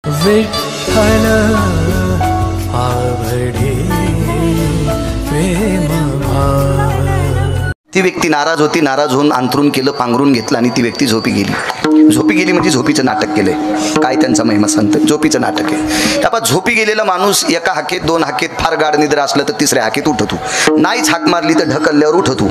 विठ्ठल आवडे प्रेम भाव। ती व्यक्ती नाराज होती, नाराज होऊन अंथरून केलं, पांघरून घेतलं आणि ती व्यक्ती झोपी गेली। झोपी गेली म्हणजे झोपीचं नाटक केलंय। काय त्यांचा महिमा सांगतो, झोपीचं नाटक आहे। त्यापा झोपी गेलेला माणूस एका हाकेत दोन हाकेत फार गाढ निद्रा असलं तर तिसऱ्या हाकेत उठतो, नाहीच हाक मारली तर ढकलल्यावर उठतो।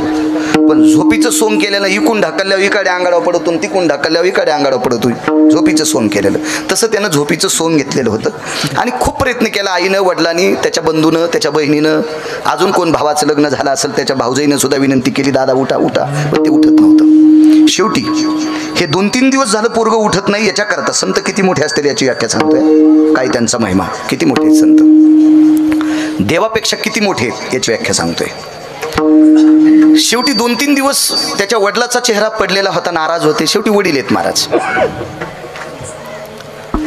पण झोपीचं सोंग केलेलं इकून ढकलल्यावर इकडे अंगाडावर पडतो, तिकून ढकलल्यावर इकडे अंगाडावर पडतो, झोपीचं सोंग केलेलं। तसं त्यानं झोपीचं सोंग घेतलेलं होतं आणि खूप प्रयत्न केला आईनं, वडिलांनी, त्याच्या बंधूनं, त्याच्या बहिणीनं, अजून कोण भावाचं लग्न झालं असेल त्याच्या भाऊजाईनं सुद्धा विनंती केली, दादा उठा उठा, पण ते उठत नव्हतं। शेवटी हे 2-3 दिवस झालं पोरगं उठत नाही। याच्याकरता संत किती मोठे असतील याची व्याख्या सांगतोय। काय त्यांचा महिमा, किती मोठे आहेत संत, देवापेक्षा किती मोठे आहेत याची व्याख्या सांगतोय। शेवटी 2-3 दिवस त्याच्या वडिलाचा चेहरा पडलेला होता, नाराज होते। शेवटी वडील आहेत महाराज।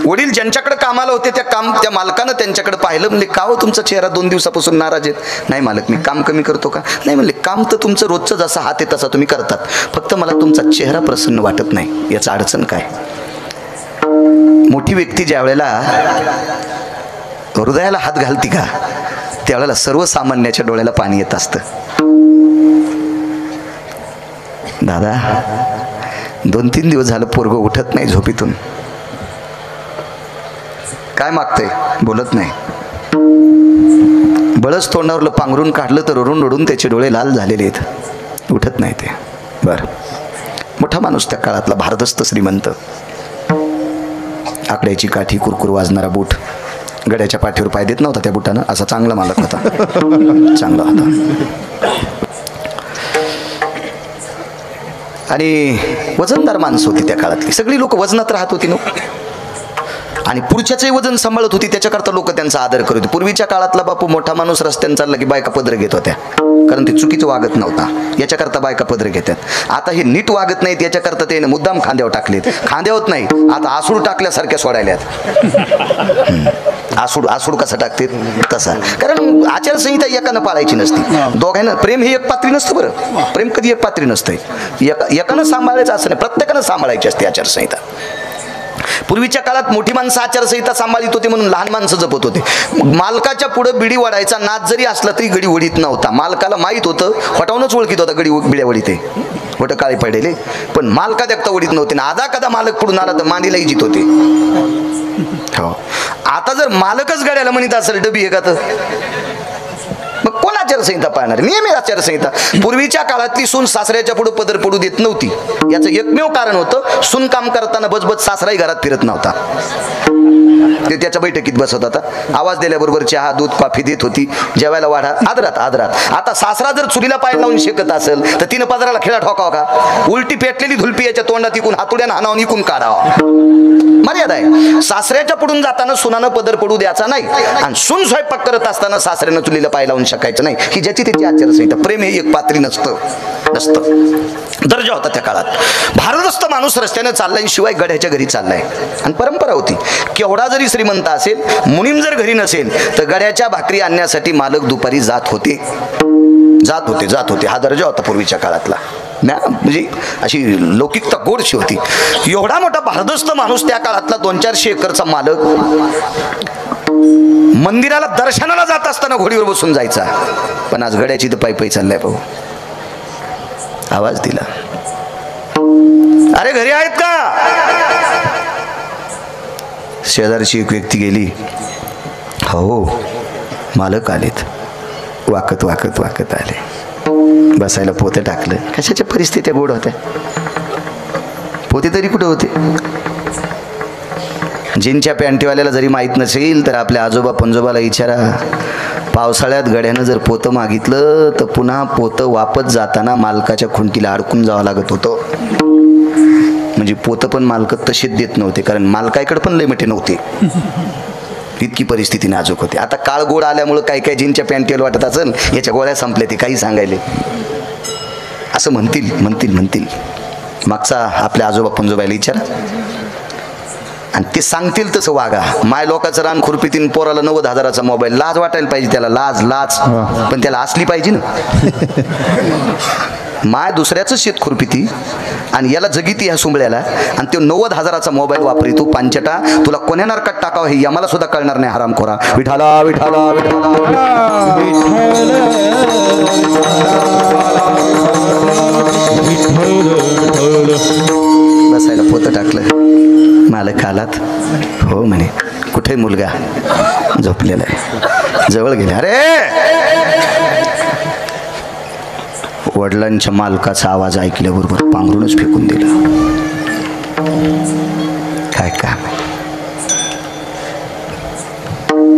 वडील ज्यांच्याकडे कामाला होते त्या मालकानं त्यांच्याकडे पाहिलं, म्हणले का हो तुमचा चेहरा 2 दिवसापासून नाराज आहेत? नाही मालक, मी काम कमी करतो का? नाही म्हणले, काम तर तुमचं रोजचं जसा हात आहे तसा तुम्ही करतात, फक्त मला तुमचा चेहरा प्रसन्न वाटत नाही। याचं अडचण काय? मोठी व्यक्ती ज्या वेळेला हृदयाला हात घालती का त्यावेळेला सर्वसामान्याच्या डोळ्याला पाणी येत असतं। दादा 2-3 दिवस झालं पोरगं उठत नाही झोपीतून, काय मागतंय? बोलत नाही। बळच तोंडावरलं पांघरून काढलं तर रडून रडून त्याचे डोळे लाल झालेले आहेत, उठत नाही ते। बर, मोठा माणूस त्या काळातला, भारदस्त श्रीमंत, आकड्याची काठी, कुरकुर वाजणारा बूट, गड्याच्या पाठीवर पाय देत नव्हता त्या बुटानं, असा चांगला मालक होता, चांगला होता। आणि वजनदार माणसं होती त्या काळातली, सगळी लोक वजनात राहत होती नो, आणि पुढच्याचंही वजन सांभाळत होती, त्याच्याकरता लोक त्यांचा आदर करत होते। पूर्वीच्या काळातला बापू मोठा माणूस रस्त्याने चालला की बायका पदर घेत होत्या, कारण ते चुकीचं वागत नव्हता, याच्याकरता बायका पदर घेतात। आता हे नीट वागत नाहीत, याच्याकरता ते मुद्दाम खांद्यावर टाकलेत, खांद्यावत नाही आता आसूड टाकल्यासारख्या सोडायल्यात। आसूड कसा टाकते तसा, कारण आचारसंहिता एकानं पाळायची नसती, दोघांना प्रेम हे एक पात्री नसतं। बरं, प्रेम कधी एक पात्री नसतंय, एकानं सांभाळायचं असं नाही, प्रत्येकानं सांभाळायची असते आचारसंहिता। पूर्वीच्या काळात मोठी माणसं आचारसंहिता सांभाळीत होते म्हणून लहान माणसं जपत होते। मालकाच्या पुढे बिडी वडायचा नाद जरी असला तरी गडी वडीत नव्हता, मालकाला माहित होतं, हटावूनच ओळखीत होता गडी बिड्या वडीते, वट काळे पडलेले, पण मालका देखता वडीत नव्हते ना। आधा कदा मालक पुढून आला तर मांडीलाही जित होते। हो, आता जर मालकच गाड्याला म्हणत असेल डबी आहे का, तर मग कोण आचारसंहिता पाळणार? नियमित आचारसंहिता। पूर्वीच्या काळातली सून सासऱ्याच्या पुढे पदर पडू देत नव्हती, याचं एकमेव कारण होतं, सून काम करताना बजबज सासराही घरात फिरत नव्हता, ते त्याच्या बैठकीत बसत होता, आवाज दिल्याबरोबर चहा दूध कॉफी देत होती, जेवायला वाढा, आदरात। आता सासरा जर चुलीला पाय लावून शेकत असेल तर तिनं पदराला खेळा ठोकावा का? उलटी पेटलेली धुलपी याच्या तोंडात इकून हातुड्यानं हाणावून इकून काढावा, मर्यादा आहे। सासऱ्याच्या पुढून जाताना सुनानं पदर पडू द्यायचा नाही, आणि सून स्वयंपाक करत असताना सासऱ्यानं चुलीला पाय लावून शकायचं नाही, ही ज्याची त्याची आचारसंहिता। प्रेम हे एक पात्री नसतं, दर्जा होता त्या काळात। भारदस्त माणूस रस्त्याने चाललाय, शिवाय गड्याच्या घरी चाललाय, आणि परंपरा होती, केवढा जरी श्रीमंत असेल, मुनीम जर घरी नसेल तर गड्याच्या भाकरी आणण्यासाठी मालक दुपारी जात होते। हा दर्जा होता पूर्वीच्या काळातला, म्हणजे अशी लौकिकता गोडशी होती। एवढा मोठा भारदस्त माणूस त्या काळातला 200-400 एकरचा मालक, मंदिराला दर्शनाला जात असताना घोडीवर बसून जायचा, पण आज गड्याची तर पायी चाललाय भाऊ। आवाज दिला, अरे घरी आहेत का? शेजारची एक व्यक्ती गेली, हो मालक आलेत, वाकत आले, बसायला पोते टाकलं। कशाच्या परिस्थित्या गोड होत्या, पोते तरी कुठे होते? जीनच्या पॅन्टीवाल्याला जरी माहीत नसेल तर आपल्या आजोबा पंजोबाला विचारा, पावसाळ्यात गड्यानं जर पोतं मागितलं तर पुन्हा पोतं वापस जाताना मालकाच्या खुंटीला अडकून जावं लागत होतं, म्हणजे पोतं पण मालक तशीच देत नव्हते, कारण मालकाकडे पण लय मोठे नव्हते, इतकी परिस्थिती नाजूक होती। आता काळ गोड आल्यामुळं काय जीनच्या पॅन्टीवर वाटत असेल याच्या गोळ्या संपल्या, ते काही सांगायले असं म्हणतील। मागचा आपल्या आजोबा पंजोबाला विचारा, आणि ते सांगतील तसं वागा। माय लोकांचं रान खुरपीतीन, पोराला 90,000चा मोबाईल, लाज वाटायला पाहिजे त्याला, लाज पण त्याला असली पाहिजे ना। माय दुसऱ्याचं शेत खुरपीती आणि याला जगीती ह्या सुंबळ्याला, आणि तो 90,000चा मोबाईल वापरितो पांचटा. तुला कोण्या नरकात टाकावं हे आम्हाला सुद्धा कळणार नाही. हरामखोरा. विठाला विठाला बसायला पोतं टाकलं. मालक आलात? हो म्हणे. कुठे मुलगा? झोपलेला आहे. जवळ गेले. अरे वडिलांच्या मालकाचा आवाज ऐकल्याबरोबर पांघरूनच फेकून दिलं. काय काम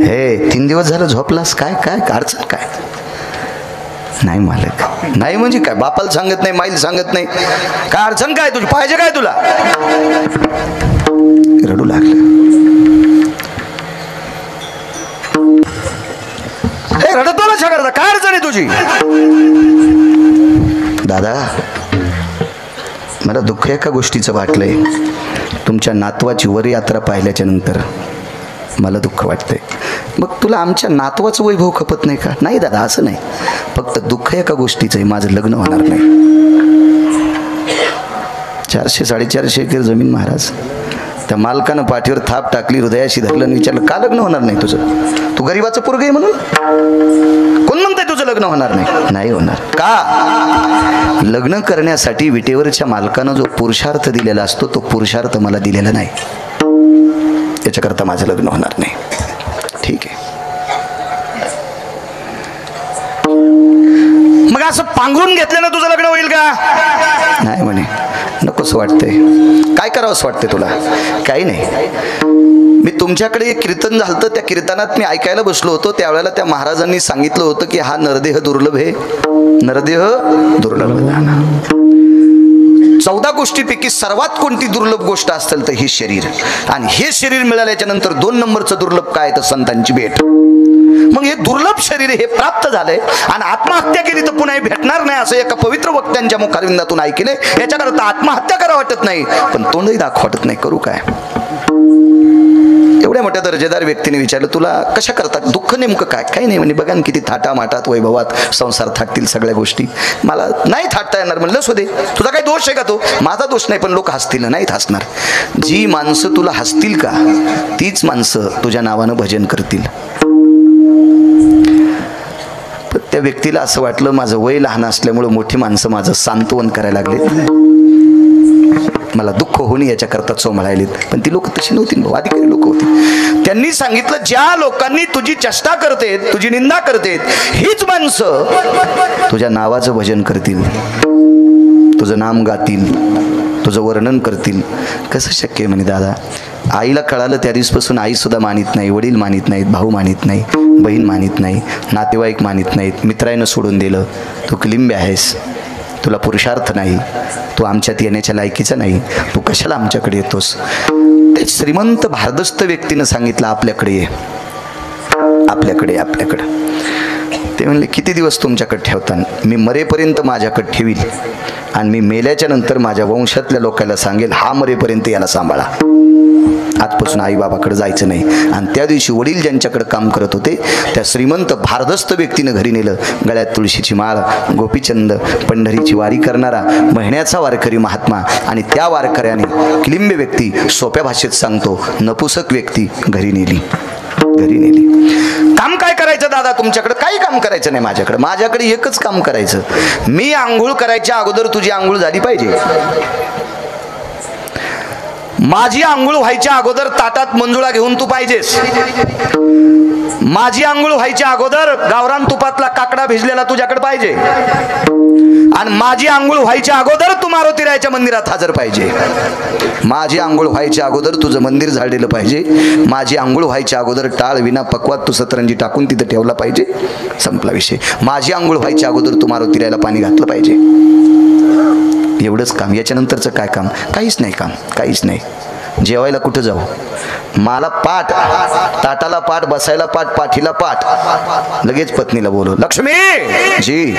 हे 3 दिवस झालं झोपलास? काय काय अडचण काय? नाही मालक. नाही म्हणजे काय? बापाला सांगत नाही, माईल सांगत नाही. काय अडचण काय तुझी? पाहिजे काय तुला? रडू लागलं. हे रडतो ना करता. काय अडचण आहे तुझी? दादा मला दुःख एका गोष्टीचं वाटलंय. तुमच्या नातवाची वर यात्रा पाहिल्याच्या नंतर मला दुःख वाटतंय. मग तुला आमच्या नातवाचं वैभव खपत नाही का? नाही दादा, असं नाही. फक्त दुःख एका गोष्टीचं आहे, माझं लग्न होणार नाही. 400-450 एकर जमीन महाराज. त्या मालकानं पाठीवर थाप टाकली, हृदयाशी धरलं आणि विचारलं का लग्न होणार नाही तुझं? तू गरीबाचं पोरग आहे म्हणून? कोण म्हणतंय तुझं लग्न होणार नाही? नाही होणार. का? लग्न करण्यासाठी विटेवरच्या मालकानं जो पुरुषार्थ दिलेला असतो तो पुरुषार्थ मला दिलेला नाही. याच्याकरता माझं लग्न होणार नाही. ठीक आहे. मग असं पांघरून घेतल्यानं तुझं लग्न होईल का? नाही म्हणे. नकोच वाटतंय. काय करावं असं वाटतंय तुला? काही नाही. मी तुमच्याकडे एक कीर्तन झालं, त्या कीर्तनात मी ऐकायला बसलो होतो. त्यावेळेला त्या महाराजांनी सांगितलं होतं की हा नरदेह दुर्लभ आहे. नरदेह दुर्लभ. 14 गोष्टीपैकी सर्वात कोणती दुर्लभ गोष्ट असेल तर ही शरीर. आणि हे शरीर मिळाल्याच्या नंतर 2 नंबरचं दुर्लभ काय? तर संतांची भेट. मग हे दुर्लभ शरीर हे प्राप्त झालंय आणि आत्महत्या केली तर पुन्हा भेटणार नाही असं एका पवित्र वक्त्यांच्या मुखारविंदातून ऐकले. याच्याकरता आत्महत्या करा वाटत नाही, पण तोंडही दाखव वाटत नाही. करू काय? एवढ्या मोठ्या दर्जेदार व्यक्तीने विचारलं तुला कशा करतात? दुःख नेमकं काय? काही नाही म्हणे. बघा ना किती थाटामाटात वैभवात संसार थाटतील सगळ्या गोष्टी. मला नाही थाटता येणार. म्हणलं असू दे. तुझा काही दोष आहे का? तो माझा दोष नाही, पण लोक हसतील. नाहीत हसणार. जी माणसं तुला हसतील का तीच माणसं तुझ्या नावानं भजन करतील. त्या व्यक्तीला असं वाटलं माझं वय लहान असल्यामुळे मोठी माणसं माझं सांत्वन करायला लागले, मला दुःख होणे याच्याकरता चोमळायलेत. पण ती लोक तशी नव्हती, अधिकारी लोक होती. त्यांनी सांगितलं ज्या लोकांनी तुझी चेष्टा करतेत, तुझी निंदा करतेत, हीच माणसं तुझ्या नावाचं भजन करतील, तुझं नाम गातील, तुझं वर्णन करतील. कसं शक्य आहे म्हणे दादा? आईला कळालं त्या दिवसपासून आई सुद्धा मानित नाही, वडील मानित नाहीत, भाऊ मानित नाही, बहीण मानित नाही, नातेवाईक मानित नाहीत. मित्रानं सोडून दिलं. तू किलिंबे आहेस, तुला पुरुषार्थ नाही, तू आमच्यात येण्याच्या लायकीचा नाही, तू कशाला आमच्याकडे येतोस? ते श्रीमंत भारदस्त व्यक्तीनं सांगितलं आपल्याकडे ये, आपल्याकडे आपल्याकडं. ते म्हणले किती दिवस तुमच्याकडे ठेवता? मी मरेपर्यंत माझ्याकडे ठेवील आणि मी मेल्याच्या नंतर माझ्या वंशातल्या लोकांना सांगेल हा मरेपर्यंत याला सांभाळा, आजपासून आई बाबाकडे जायचं नाही. आणि त्या दिवशी वडील ज्यांच्याकडे काम करत होते त्या श्रीमंत भारदस्त व्यक्तीनं घरी नेलं. गळ्यात तुळशीची माळ, गोपीचंद, पंढरीची वारी करणारा महिन्याचा वारकरी महात्मा. आणि त्या वारकऱ्याने किलिंबे व्यक्ती, सोप्या भाषेत सांगतो नपुसक व्यक्ती घरी नेली, घरी नेली. काम काय करायचं दादा तुमच्याकडे? काही काम करायचं नाही माझ्याकडे. माझ्याकडे एकच काम करायचं, मी आंघोळ करायच्या अगोदर तुझी आंघोळ झाली पाहिजे. माझी आंघोळ व्हायच्या अगोदर ताटात मंजुळा घेऊन तू पाहिजेस. माझी आंघोळ व्हायच्या अगोदर गावरान तुपातला काकडा भिजलेला तुझ्याकडे पाहिजे. आणि माझी आंघोळ व्हायच्या अगोदर तू मारुतीरायाच्या मंदिरात हजर पाहिजे. माझी आंघोळ व्हायच्या अगोदर तुझं मंदिर झाडलेलं पाहिजे. माझी आंघोळ व्हायच्या अगोदर टाळ विना पकवात तू सतरंजी टाकून तिथं ठेवला पाहिजे. संपला विषय. माझी आंघोळ व्हायच्या अगोदर तू मारुतीरायाला पाणी घातलं पाहिजे. एवढंच काम. याच्यानंतरचं काय काम? काहीच नाही काम, काहीच नाही. जेवायला कुठं जाऊ? मला पाठ, ताटाला पाठ, बसायला पाठ, पाठीला पाठ. लगेच पत्नीला बोलव, लक्ष्मी जी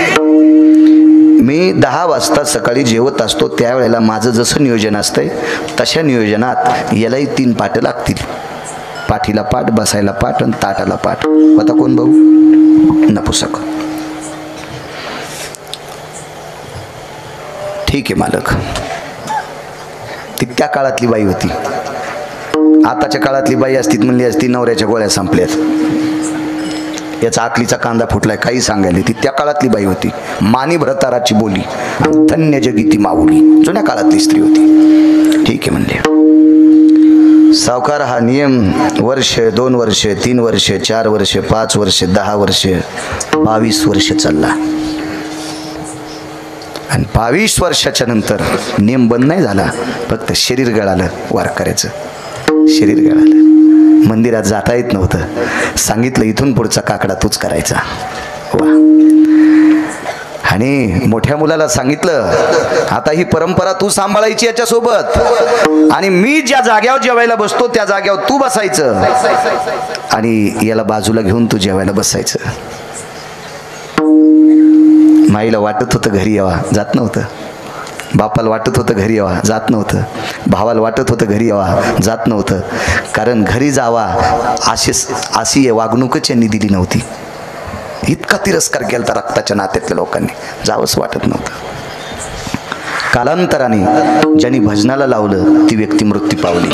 मी 10 वाजता सकाळी जेवत असतो त्यावेळेला माझं जसं नियोजन असतंय तशा नियोजनात यालाही 3 पाठ लागतील. पाठीला पाठ, बसायला पाठ आणि ताटाला पाठ. आता कोण भाऊ? नपुसक. ठीक आहे मालक. ती त्या काळातली बाई होती. आताच्या काळातली बाई असती म्हणली असती नवऱ्याच्या गोळ्या संपल्यात, याचा आकलीचा कांदा फुटलाय, काही सांगायला. ती त्या काळातली बाई होती. मानी भरताराची बोली, धन्य जगी ती माऊली, जुन्या काळातली स्त्री होती. ठीक आहे म्हणले. सावकार हा नियम वर्ष, 2 वर्ष, 3 वर्ष, 4 वर्ष, 5 वर्ष, 10 वर्ष, 22 वर्ष चालला. आणि 22 वर्षाच्या नंतर नियम बंद नाही झाला, फक्त शरीर गळालं. वारकऱ्याचं शरीर गळालं. मंदिरात जाता येत नव्हतं. सांगितलं इथून पुढचा काकडा तूच करायचा. वा. आणि मोठ्या मुलाला सांगितलं आता ही परंपरा तू सांभाळायची याच्यासोबत, आणि मी ज्या जाग्यावर जेवायला बसतो त्या जाग्यावर तू बसायचं, आणि याला बाजूला घेऊन तू जेवायला बसायचं. माईला वाटत होतं घरी यावा, जात नव्हतं. बापाला वाटत होतं घरी यावा, जात नव्हतं. भावाला वाटत होतं घरी यावा, जात नव्हतं. कारण घरी जावा अशी वागणूकच यांनी दिली नव्हती. इतका तिरस्कार केला रक्ताच्या नात्यातल्या लोकांनी, जावंच वाटत नव्हतं. कालांतराने ज्यांनी भजनाला लावलं ती व्यक्ती मृत्यू पावली.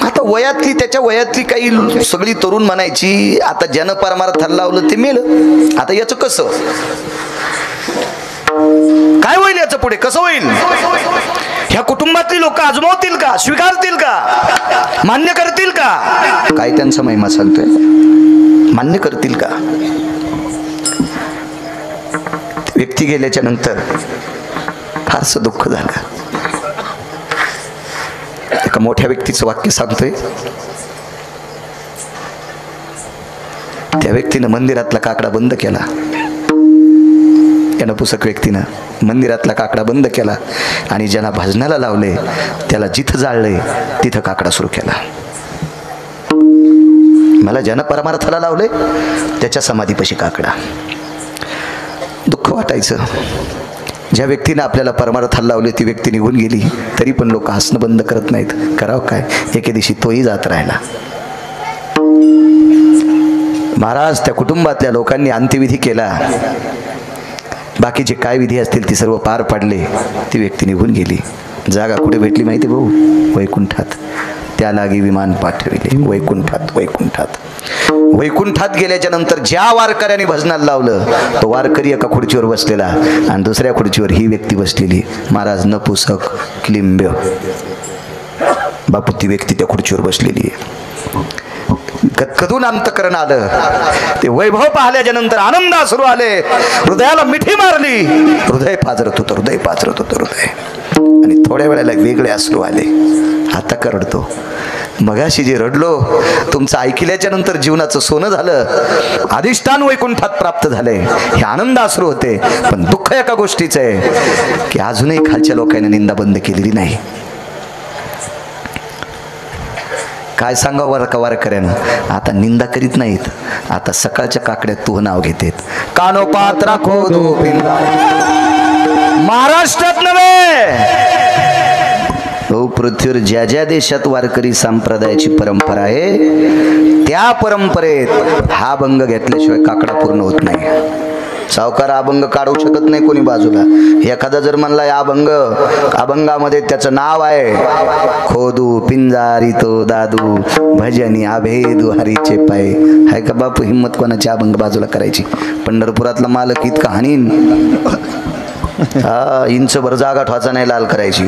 आता वयातली, त्याच्या वयातली काही सगळी तरुण म्हणायची आता ज्यानं परमार्थाला लावलं ते मेलं. आता याचं कसं काय होईल, याचं पुढे कसं होईल? ह्या कुटुंबातली लोक आजमावतील का, स्वीकारतील का, मान्य करतील का? काय त्यांचा महिमा सांगतोय, मान्य करतील का? व्यक्ती गेल्याच्या नंतर फारसं दुःख झालं. एका मोठ्या व्यक्तीचं वाक्य सांगतोय. त्या व्यक्तीनं मंदिरातला काकडा बंद केला. त्या नपुसक व्यक्तीनं मंदिरातला काकडा बंद केला आणि ज्याला भजनाला लावले त्याला जिथं जाळले तिथं काकडा सुरू केला. मला ज्यानं परमार्थाला लावले त्याच्या समाधीपाशी काकडा. दुःख वाटायचं. ज्या व्यक्तीने आपल्याला परमार्थाला लावले ती व्यक्ती निघून गेली तरी पण लोक हसणं बंद करत नाहीत. करावं काय, एके दिवशी तोही जात राहिला. महाराज त्या कुटुंबातल्या लोकांनी अंत्यविधी केला. बाकीचे काय विधी असतील ती सर्व पार पाडले. ती व्यक्ती निघून गेली. जागा कुठे भेटली माहिती भाऊ? वैकुंठात. त्या लागी विमान पाठविले वैकुंठात. वैकुंठात वैकुंठात गेल्याच्या नंतर ज्या वारकऱ्याने भजनाला लावलं तो वारकरी एका खुर्चीवर बसलेला आणि दुसऱ्या खुर्चीवर ही व्यक्ती बसलेली. महाराज नपुसक क्लिंब्य बापू ती व्यक्ती त्या खुर्चीवर बसलेली आहे. कधून अंतकरण आलं. ते वैभव पाहिल्याच्या नंतर आनंद अश्रू आले. हृदयाला मिठी मारली. हृदय पाजरत होतं, हृदय पाजरत होतं हृदय. आणि थोड्या वेळेला वेगळे अश्रू आले. आता का रडतो? मगाशी जे रडलो तुमचं ऐकल्याच्या नंतर जीवनाचं सोनं झालं. अधिष्ठान वैकुंठात प्राप्त झालंय. हे आनंद अश्रू होते. पण दुःख एका गोष्टीचं आहे की अजूनही खालच्या लोकांनी निंदा बंद केलेली नाही. काय सांगा वारकऱ्यानं, आता निंदा करीत नाहीत. आता सकाळच्या काकड्यात तू नाव घेतेत. कानोपात राखो महाराष्ट्रात नव्हे पृथ्वीवर ज्या ज्या देशात वारकरी संप्रदायाची परंपरा आहे त्या परंपरेत हा अभंग घेतल्याशिवाय काकडा पूर्ण होत नाही. सावकार अभंग काढू शकत नाही कोणी बाजूला. एखादा जर म्हणला या अभंगामध्ये त्याचं नाव आहे खोदू पिंजारी तो दादू भजनी अभेदू हरीचे पाय, हाय का बापू हिम्मत कोणाची अभंग बाजूला करायची? पंढरपुरातला मालक इतका हानीन इंच भर जागा ठोचा नाही लाल करायची.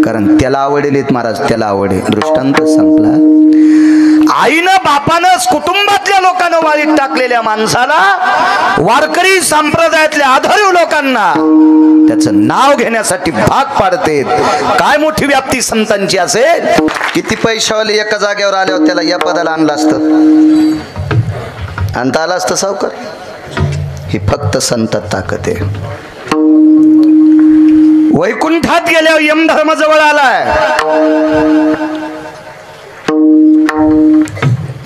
कारण त्याला आवडेल महाराज, त्याला आवडेल. दृष्टांत संपला. आईनं बापानं कुटुंबातल्या लोकांना वाळीत टाकलेल्या माणसाला वारकरी संप्रदायातल्या आधारीव लोकांना त्याचं नाव घेण्यासाठी भाग पाडते. काय मोठी व्याप्ती संतांची असेल. किती पैशावाले एका जागेवर आल्यावर त्याला या पदाला आणलं असतं, आणता आलं असतं सावकार. ही फक्त संतात ताकद आहे. वैकुंठात गेल्यावर यमधर्म जवळ आलाय.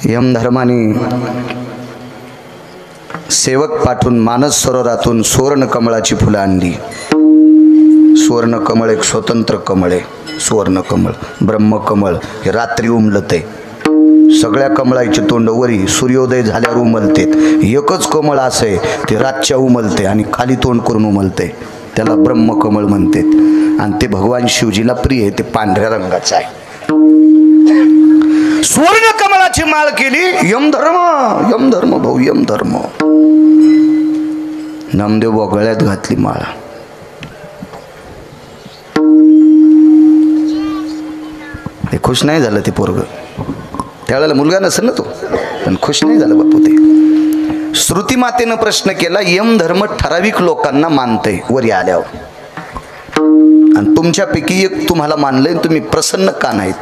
यमधर्माने सेवक पाठवून मानस सरोवरातून सुवर्ण कमळाची फुलं आणली. सुवर्ण कमळ एक स्वतंत्र कमळ आहे. सुवर्ण कमळ, ब्रह्मकमळ हे रात्री उमलते. सगळ्या कमळाची तोंड वरी सूर्योदय झाल्यावर उमलते. एकच कमळ असे ते रातच्या उमलते आणि खाली तोंड करून उमलते. त्याला ब्रह्मकमळ म्हणतात. आणि ते भगवान शिवजीला प्रिय आहे, ते पांढऱ्या रंगाचं आहे. सुवर्ण कमळाची माळ केली. यमधर्म भाऊ यमधर्म. नामदेव गळ्यात घातली माळ. ते खुश नाही झालं ते पोरग. त्यावेळेला मुलगा नसेल ना तो, पण खुश नाही झालं बापू ते. श्रुती मातेनं प्रश्न केला, यमधर्म ठराविक लोकांना मानतंय वरी आल्यावर, आणि तुमच्यापैकी एक तुम्हाला मानलंय, तुम्ही प्रसन्न का नाहीत?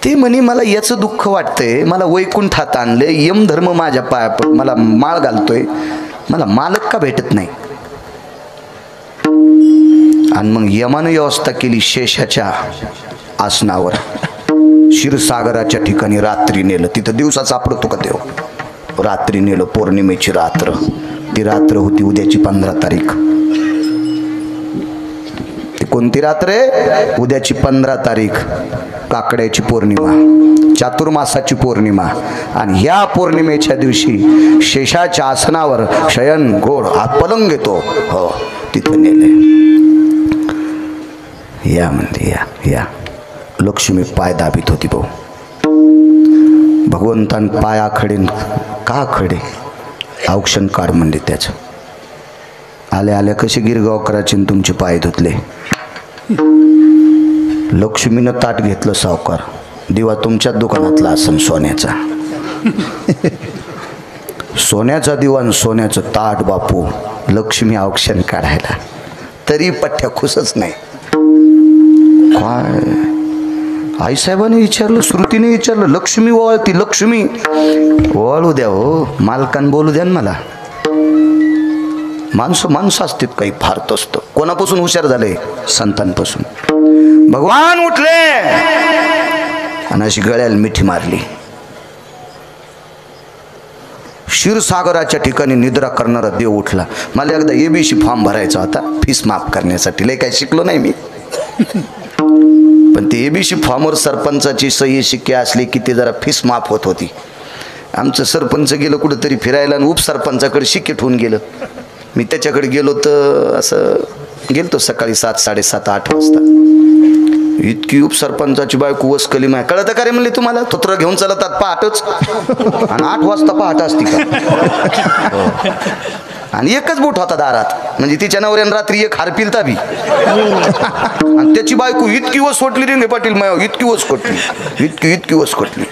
ते म्हणे मला याचं दुःख वाटतंय, मला वैकुंठात आणले, यमधर्म माझ्या पाया मला माळ घालतोय, मला मालक का भेटत नाही? आणि मग यमानं व्यवस्था केली शेषाच्या आसनावर, क्षीरसागराच्या ठिकाणी रात्री नेलं. तिथं दिवसा सापडतो का देव? रात्री नेलं. पौर्णिमेची रात्र, ती रात्र होती उद्याची 15 तारीख. ती कोणती रात्र आहे? उद्याची 15 तारीख, काकड्याची पौर्णिमा, चातुर्मासाची पौर्णिमा. आणि ह्या पौर्णिमेच्या दिवशी शेषाच्या आसनावर शयन गोड हात पलंग येतो, हो तिथं नेले. या म्हणते या. लक्ष्मी पाय दाबीत होती भाऊ. भगवंतान पाय आखडे का खडे? औक्षण काढ म्हणले त्याचं. आल्या आल्या कसे गिरगाव करायचे तुमचे पाय धुतले. लक्ष्मीनं ताट घेतलं सावकार. दिवा तुमच्याच दुकानातला असन सोन्याचा. सोन्याचा दिवा आणि सोन्याचं ताट बापू. लक्ष्मी औक्षण काढायला तरी पठ्ठ्या खुशच नाही. काय आईसाहेबांनी विचारलं, श्रुतीने विचारलं, लक्ष्मी ओवाळती, लक्ष्मी ओवाळू द्या हो, मालकान बोलू द्या ना मला. माणसं असतात काही फार तसतं. कोणापासून हुशार झाले? संतांपासून. भगवान उठले आणि अशी गळ्याला मिठी मारली. क्षीरसागराच्या ठिकाणी निद्रा करणारा देव उठला. मला एकदा एबीसी फॉर्म भरायचा होता फीस माफ करण्यासाठी. लय काही शिकलो नाही मी, पण ते एबीसी फॉर्मवर सरपंचाची सही शिक्के असली की ते जरा फीस माफ होत होती. आमचं सरपंच गेलं कुठंतरी फिरायला आणि उपसरपंचाकडे शिक्के ठेवून गेलं. मी त्याच्याकडे गेलो तर असं गेलतो सकाळी 7, 7:30, 8 वाजता. इतकी उपसरपंचाची बायको वसकली माय. कळतं का रे म्हणले तुम्हाला? थोत्र घेऊन चालतात पहाटच, आणि 8 वाजता पहाट असती का? आणि एकच बोट होता दारात, म्हणजे तिच्या नवऱ्यानं रात्री एक हार पिलता बी. आणि त्याची बायको इतकी वस सोटली रे पाटील माय, इतकी वस कोटली, इतकी वस कोटली.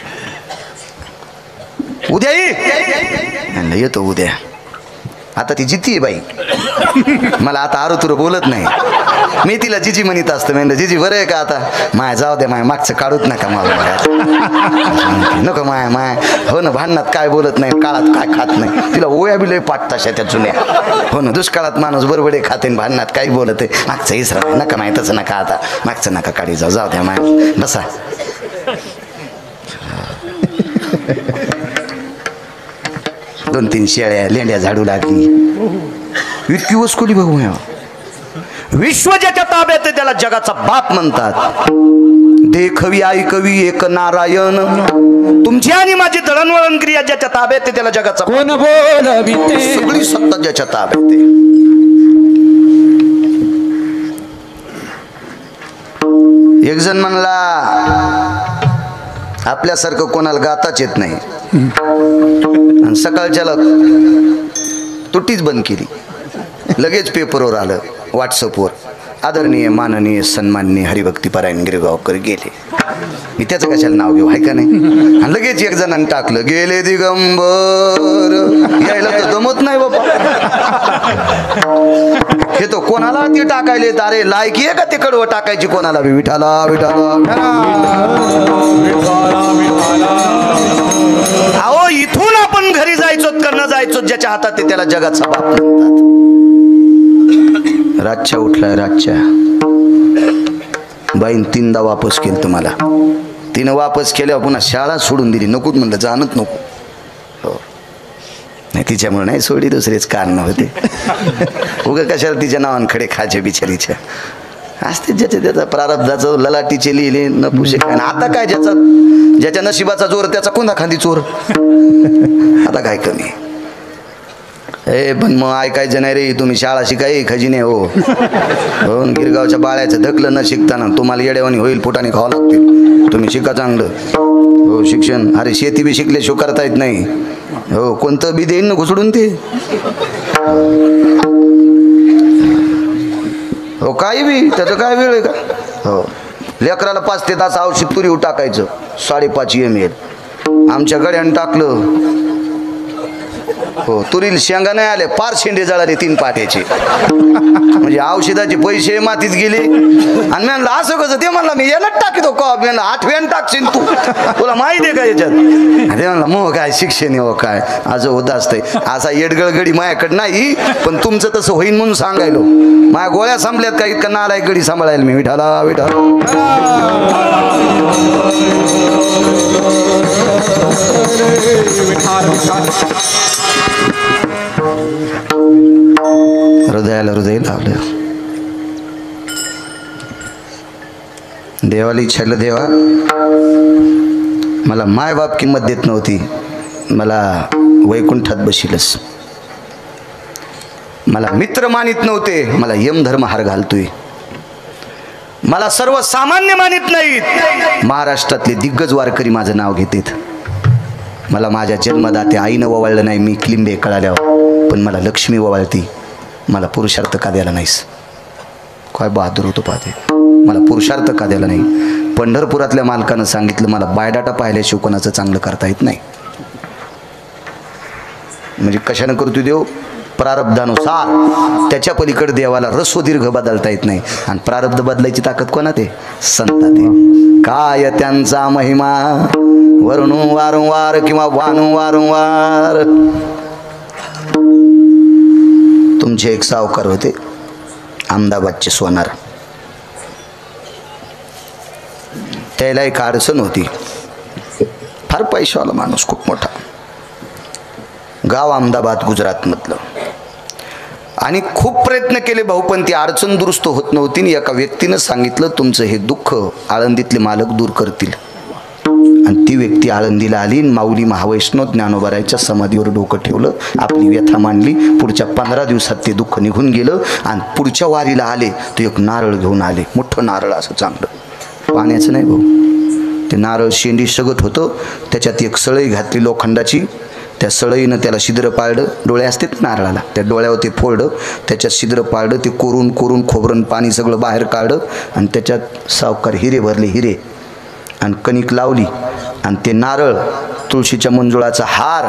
उद्या ये. येतो उद्या. आता ती जिती आहे बाई. मला आता आरोतुर बोलत नाही. मी तिला जिजी म्हणत असतं. म्हणलं जिजी बरं आहे का आता? माय जाऊ द्या, माय मागचं काढूत नका मला. नको माय हो ना, भांडणात काय बोलत नाही, काळात काय खात नाही. तिला ओया बी लय पाठ तशा त्या जुन्या. हो ना, दुष्काळात माणूस बरोबडे खाते, भांडणात काही बोलत आहे. मागचं इसरा नका माय, तसं नका आता, मागचं नका काढी जाऊ द्या माय, बसा. दोन 3 शेळ्या लेंड्या झाडू लागली. इतकी वसकुली बघू. विश्व ज्याच्या ताब्यात आहे त्याला जगाचा बाप म्हणतात. देखवी ऐकवी एक नारायण. तुमची आणि माझी दळणवळण क्रिया ज्याच्या ताब्यात आहे त्याला जगाचा कोण बोलविते. सगळी सत्ता ज्याच्या ताब्यात आहे. एक जण म्हणला आपल्यासारखं कोणाला गाताच येत नाही, आणि सकाळच्याला तुटीच बंद केली. लगेच पेपरवर आलं, व्हॉट्सअपवर, आदरणीय माननीय सन्माननीय हरिभक्तीपरायण गिरगावकर गेले. मी त्याचं कशाला नाव घेऊ, आहे का नाही? आणि लगेच एक जणांनी टाकलं, गेले दिगंबर. यायला तर जमत नाही बाबा. हे तो कोणाला ते टाकायले? अरे लायकी आहे का ते कडवं टाकायची कोणाला बी? विठाला विठाला. अहो इथून आपण घरी जायचो करणं जायचो ज्याच्या हातात ते त्याला जगाचा बाप म्हणतात. रातच्या उठलाय, रातच्या बाईन 3दा वापस केलं तुम्हाला. तिनं वापस केल्यावर पुन्हा शाळा सोडून दिली. नकोच म्हणलं, जाणत नको. हो नाही, तिच्यामुळे नाही सोडी, दुसरेच कारण होते. उगा कशाला तिच्या नावांकडे खायचे बिचारीच्या असते. त्याचा प्रारब्धाचं ललाटीचे लिहिले न पुशे. आता काय ज्याच्या नशिबाचा जोर त्याचा कोणा खांदी चोर. आता काय कमी. ए पण मग ऐकायचं नाही रे, तुम्ही शाळा शिकाय खजिने हो. हो गिरगावच्या बाळ्याचं धकलं न शिकताना तुम्हाला येड्यावानी होईल, फुटाने खावं लागतील. तुम्ही शिका चांगलं. हो शिक्षण, अरे शेती बी शिकल्याशिवाय करता येत नाही. हो कोणतं बी देईन ना घुसडून ते. हो काही बी त्याचं काय वेळ आहे का. हो लेकराला 5 ते 10 औषध तुरीव टाकायचं 5.5 ml. आमच्या गड्यानं टाकलं. हो तुरील शेंगा नाही आले, पार शेंडे जळाले 3 पाट्याचे. म्हणजे औषधाचे पैसे मातीत गेले. आणि म्हणलं असं कसं, ते म्हणलं मी यानं टाकितो का, म्हणलं 8व्यानं टाकशील तू, तुला माहिती आहे का याच्यात. ते म्हणलं मग काय शिक्षण हो काय असं होत असतंय. असा येडगळगडी माझ्याकडे नाही, पण तुमचं तसं होईन म्हणून सांगायलो. माझ्या गोळ्या संपल्यात का इतका नालायक गडी सांभाळायला मी. विठाला विठाला हृदयाला हृदय लावलं. देवाला इच्छालं, देवा मला मायबाप किंमत देत नव्हती, मला वैकुंठात बशीलस. मला मित्र मानित नव्हते, मला यमधर्म हार घालतोय. मला सर्वसामान्य मानित नाहीत, महाराष्ट्रातले दिग्गज वारकरी माझं नाव घेतात. मला माझ्या जन्मदाते आईनं ववाळलं नाही, मी क्लिंबे कळाल्यावर, पण मला लक्ष्मी ववाळती. मला पुरुषार्थ का द्यायला नाहीस. काय बहादूर होतो पाहते. मला पुरुषार्थ का द्यायला नाही. पंढरपुरातल्या मालकानं सांगितलं मला बायोडाटा पाहिल्याशिवाय कोणाचं चांगलं करता येत नाही. म्हणजे कशानं करतो देव, प्रारब्धानुसार. त्याच्या पलीकडे देवाला रस्व दीर्घ बदलता येत नाही. आणि प्रारब्ध बदलायची ताकद कोणात आहे, संतात आहे. काय त्यांचा महिमा वर्णू वारंवार किंवा वानू वारंवार. तुमचे एक सावकार होते, अहमदाबादचे सोनार. त्याला एक अडचण होती. फार पैशावाला माणूस, खूप मोठा, गाव अहमदाबाद गुजरातमधलं. आणि खूप प्रयत्न केले भाऊ, पण ती अडचण दुरुस्त होत नव्हती. आणि एका व्यक्तीनं सांगितलं तुमचं हे दुःख आळंदीतले मालक दूर करतील. आणि ती व्यक्ती आळंदीला आली. माऊली महावैष्णव ज्ञानोबारायच्या समाधीवर डोकं ठेवलं, आपली व्यथा मांडली. पुढच्या 15 दिवसात ते दुःख निघून गेलं. आणि पुढच्या वारीला आले तो एक नारळ घेऊन आले, मोठं नारळ असं चांगलं, पाण्याचं नाही भाऊ. ते नारळ शेंडी सगत होतं, त्याच्यात एक सळई घातली लोखंडाची. त्या सळईनं त्याला छिद्र पाळलं, डोळे असतात नारळाला, त्या डोळ्यावर ते फोडलं, त्याच्यात छिद्र पाळलं, ते कोरून कोरून खोबरं पाणी सगळं बाहेर काढलं. आणि त्याच्यात सावकार हिरे भरले, हिरे, आणि कणिक लावली. आणि ते नारळ तुळशीच्या मंजुळाचा हार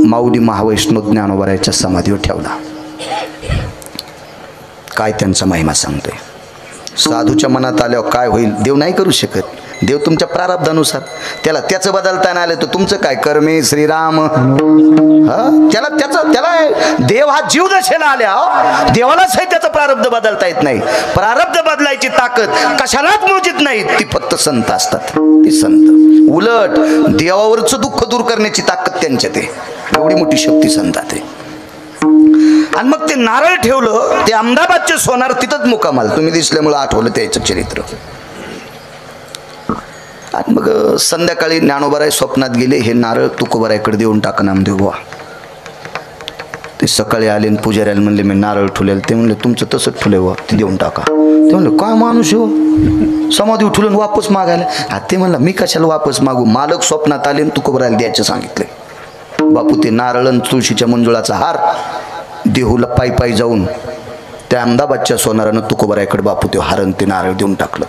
माऊली महावैष्णव ज्ञानोबारायच्या समाधीवर ठेवला. काय त्यांचा महिमा सांगतोय. साधूच्या मनात आल्यावर काय होईल देव नाही करू शकत. देव तुमच्या प्रारब्धानुसार. त्याला त्याचं बदलता नाही आलं तर तुमचं काय, कर्मे श्रीराम. त्याला देव हा जीव दशेला आल्या, देवालाच आहे त्याचं प्रारब्ध बदलता येत नाही. प्रारब्ध बदलायची ताकद कशालाच मोजित नाही, ती फक्त संत असतात. ती संत उलट देवावरचं दुःख दूर करण्याची ताकद त्यांच्यात आहे. एवढी मोठी शक्ती संतात आहे. आणि मग ते नारळ ठेवलं. ते अहमदाबादचे सोनार तिथंच मुक्कामाल. तुम्ही दिसल्यामुळे आठवलं त्याचं चरित्र. आणि मग संध्याकाळी ज्ञानोबाराय स्वप्नात गेले, हे नारळ तुकोबारायकडे देऊन टाका नामदेव बुवा. ते सकाळी आले आणि पुजाऱ्याला म्हणले मी नारळ ठुलेल. ते म्हणले तुमचं तसंच ठुले बुवा, ते देऊन टाका. ते म्हणले काय माणूस हो, समाधी ठुलं वापस मागायला. ते म्हणलं मी कशाला वापस मागू, मालक स्वप्नात आले आणि तुकोबारायला द्यायचं सांगितले. बापू ते नारळ आणि तुळशीच्या मंजुळाचा हार देहूला पायी पायी जाऊन त्या अहमदाबादच्या सोनारानं तुकोबारायकडे बापू ते हारण ते नारळ देऊन टाकलं.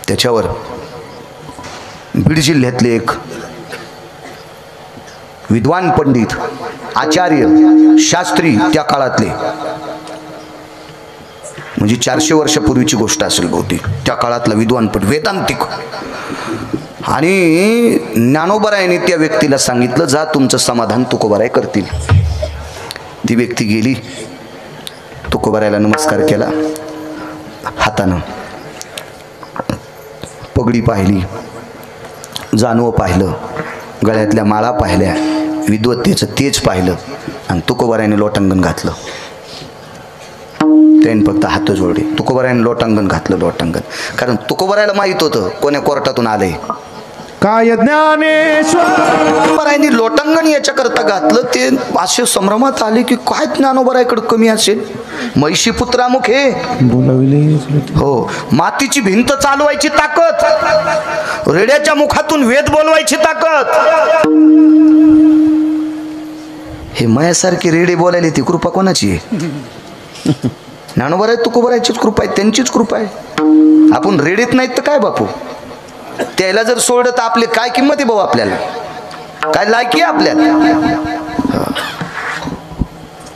त्याच्यावर बीड जिल्ह्यातले एक विद्वान पंडित, आचार्य, शास्त्री, त्या काळातले, म्हणजे 400 वर्षापूर्वीची गोष्ट असेल बहुतेक, त्या काळातला विद्वान पंडित, वेदांतिक. आणि ज्ञानोबारायाने त्या व्यक्तीला सांगितलं जा तुमचं समाधान तुकोबाराय करतील. ती व्यक्ती गेली, तुकोबारायला नमस्कार केला, हातानं पगडी पाहिली, जानवं पाहिलं, गळ्यातल्या माळा पाहिल्या, विद्वत्तेचं तेज पाहिलं. आणि तुकोबारायाने लोटांगण घातलं. त्याने फक्त हात जोडले. तुकोबारायाने लोटांगण घातलं, लोटांगण. कारण तुकोबारायला माहीत होतं कोण्या कोर्टातून आलंय, काय ज्ञानेश्वर बरायनी लोटांगण याच्याकरता घातलं ते असे संभ्रमात आले की काय ज्ञानोबरायकडे कमी असेल. महिषी पुत्रामुख हे बोलाविले हो, मातीची भिंत चालवायची ताकद, रेड्याच्या मुखातून वेद बोलवायची ताकद. हे मायासारखी रेडे बोलायला ती कृपा कोणाची आहे? ज्ञानोबराय तुकोबरायचीच कृपा आहे, त्यांचीच कृपा आहे. आपण रेडीत नाहीत तर काय बापू, त्याला जर सोडलं तर आपली काय किंमत आहे भाऊ, आपल्याला काय लायकी आहे आपल्याला.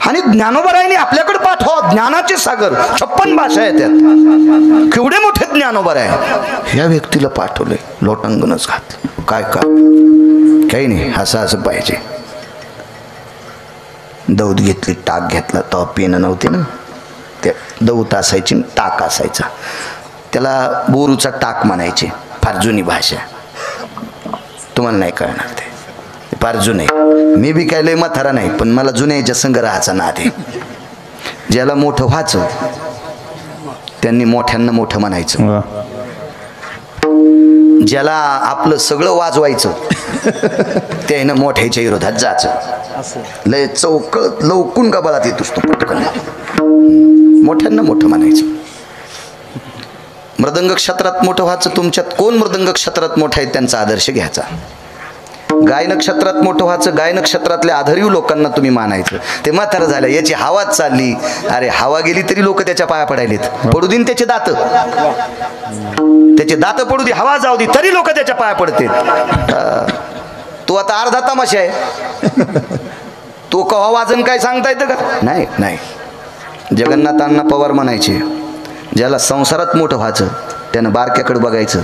आणि ज्ञानोबरायने आपल्याकडे पाठवा ज्ञानाचे सागर, 56 भाषा आहेत त्यात, केवढे मोठे ज्ञानोबराय ह्या व्यक्तीला पाठवले. लोटांगणच घातलं. काय काही नाही, असं पाहिजे. दौत घेतली, टाक घेतला, तो पेनं नव्हते ना, ते दौत असायची, टाक असायचा, त्याला बोरूचा टाक म्हणायचे. फार जुनी भाषा, तुम्हाला नाही कळणार, ते फार जुने. मी बी काय लय म्हातारा नाही, पण मला जुन्याच्या संग राहायचा नाद आहे. ज्याला मोठं व्हायचं त्यांनी मोठ्यांना मोठं म्हणायचं, ज्याला आपलं सगळं वाजवायचं त्यानं मोठ्याच्या विरोधात जायचं. लय चौकळ लवकून गबाळात येतोस तो पटकन, मोठ्यांना मोठं म्हणायचं. मृदंग क्षेत्रात मोठं व्हायचं, तुमच्यात कोण मृदंग क्षेत्रात मोठा आहे त्यांचा आदर्श घ्यायचा. गायन क्षेत्रात मोठं व्हायचं, गायन क्षेत्रातल्या आधारीव लोकांना तुम्ही मानायचं. ते म्हातारं झालं, याची हवाच चालली, अरे हवा गेली तरी लोक त्याच्या पाया पडायलेत. पडू दिन त्याचे दात, त्याचे दात पडू दे, हवा जाऊ दे, तरी लोक त्याच्या पाया पडते. तो आता अर्धा तमाशा आहे, तो कवा वाजन काय सांगता येतं का? नाही. जगन्नाथांना पवार म्हणायचे, ज्याला संसारात मोठं व्हायचं त्यानं बारक्याकडे बघायचं,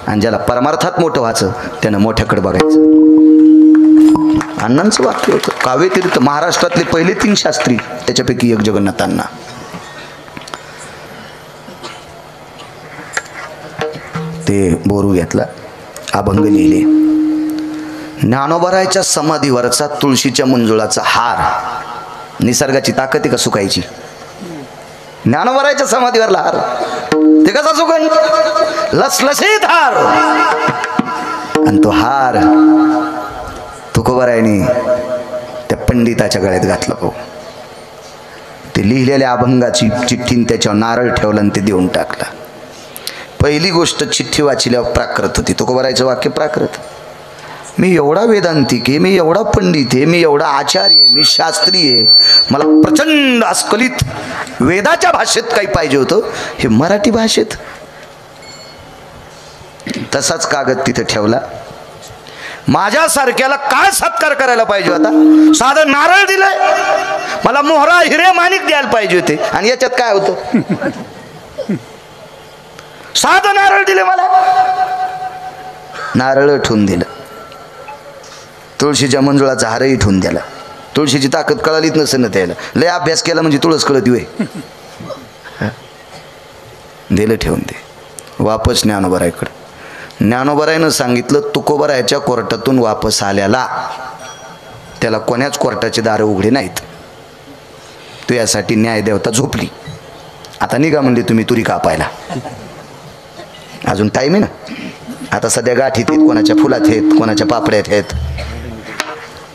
आणि ज्याला परमार्थात मोठं व्हायचं त्यानं मोठ्याकडे बघायचं. अण्णांचं वाक्य होतं. काव्यतीर्थ महाराष्ट्रातले पहिले 3 शास्त्री, त्याच्यापैकी एक जगन्नाथांना. ते बोरू घेतला, अभंग लिहिले. ज्ञानोबरायच्या समाधीवरचा तुळशीच्या मंजुळाचा हार, निसर्गाची ताकद आहे का सुकायची? ज्ञानोबरायच्या समाधीवरला हार ते कसा सुकन? लसलशीत हार. आणि तो हार तुकोबरायने त्या पंडिताच्या गळ्यात घातला. भाऊ ते लिहिलेल्या अभंगाची चिठ्ठीन त्याच्यावर नारळ ठेवलं आणि ते देऊन टाकलं. पहिली गोष्ट, चिठ्ठी वाचल्यावर प्राकृत होती. तुकोबरायचं वाक्य प्राकृत. मी एवढा वेदांतिक आहे, मी एवढा पंडित आहे, मी एवढा आचार्य आहे, मी शास्त्री आहे, मला प्रचंड अस्खलित वेदाच्या भाषेत काही पाहिजे होतं, हे मराठी भाषेत. तसाच कागद तिथे ठेवला. माझ्यासारख्याला काय सत्कार करायला पाहिजे होता? साधं नारळ दिलंय, मला मोहरा हिरे माणिक द्यायला पाहिजे होते, आणि याच्यात काय होतं? साधं नारळ दिले मला, नारळ ठेवून दिलं. तुळशीच्या मंजुळाचा हारही ठेवून दिला. तुळशीची ताकद कळालीच नसेल ना त्याला. लय अभ्यास केला म्हणजे तुळस कळत होय. दिलं ठेवून दे. वापस ज्ञानोबरायकडं. ज्ञानोबरायनं सांगितलं, तुकोबरायच्या कोर्टातून वापस आल्याला त्याला कोण्याच कोर्टाचे दार उघडे नाहीत. तू यासाठी न्यायदेवता झोपली. आता निघा म्हणली तुम्ही तुरी कापायला. अजून टाईम आहे ना. आता सध्या गाठीत आहेत, कोणाच्या फुलात आहेत, कोणाच्या पापड्यात आहेत.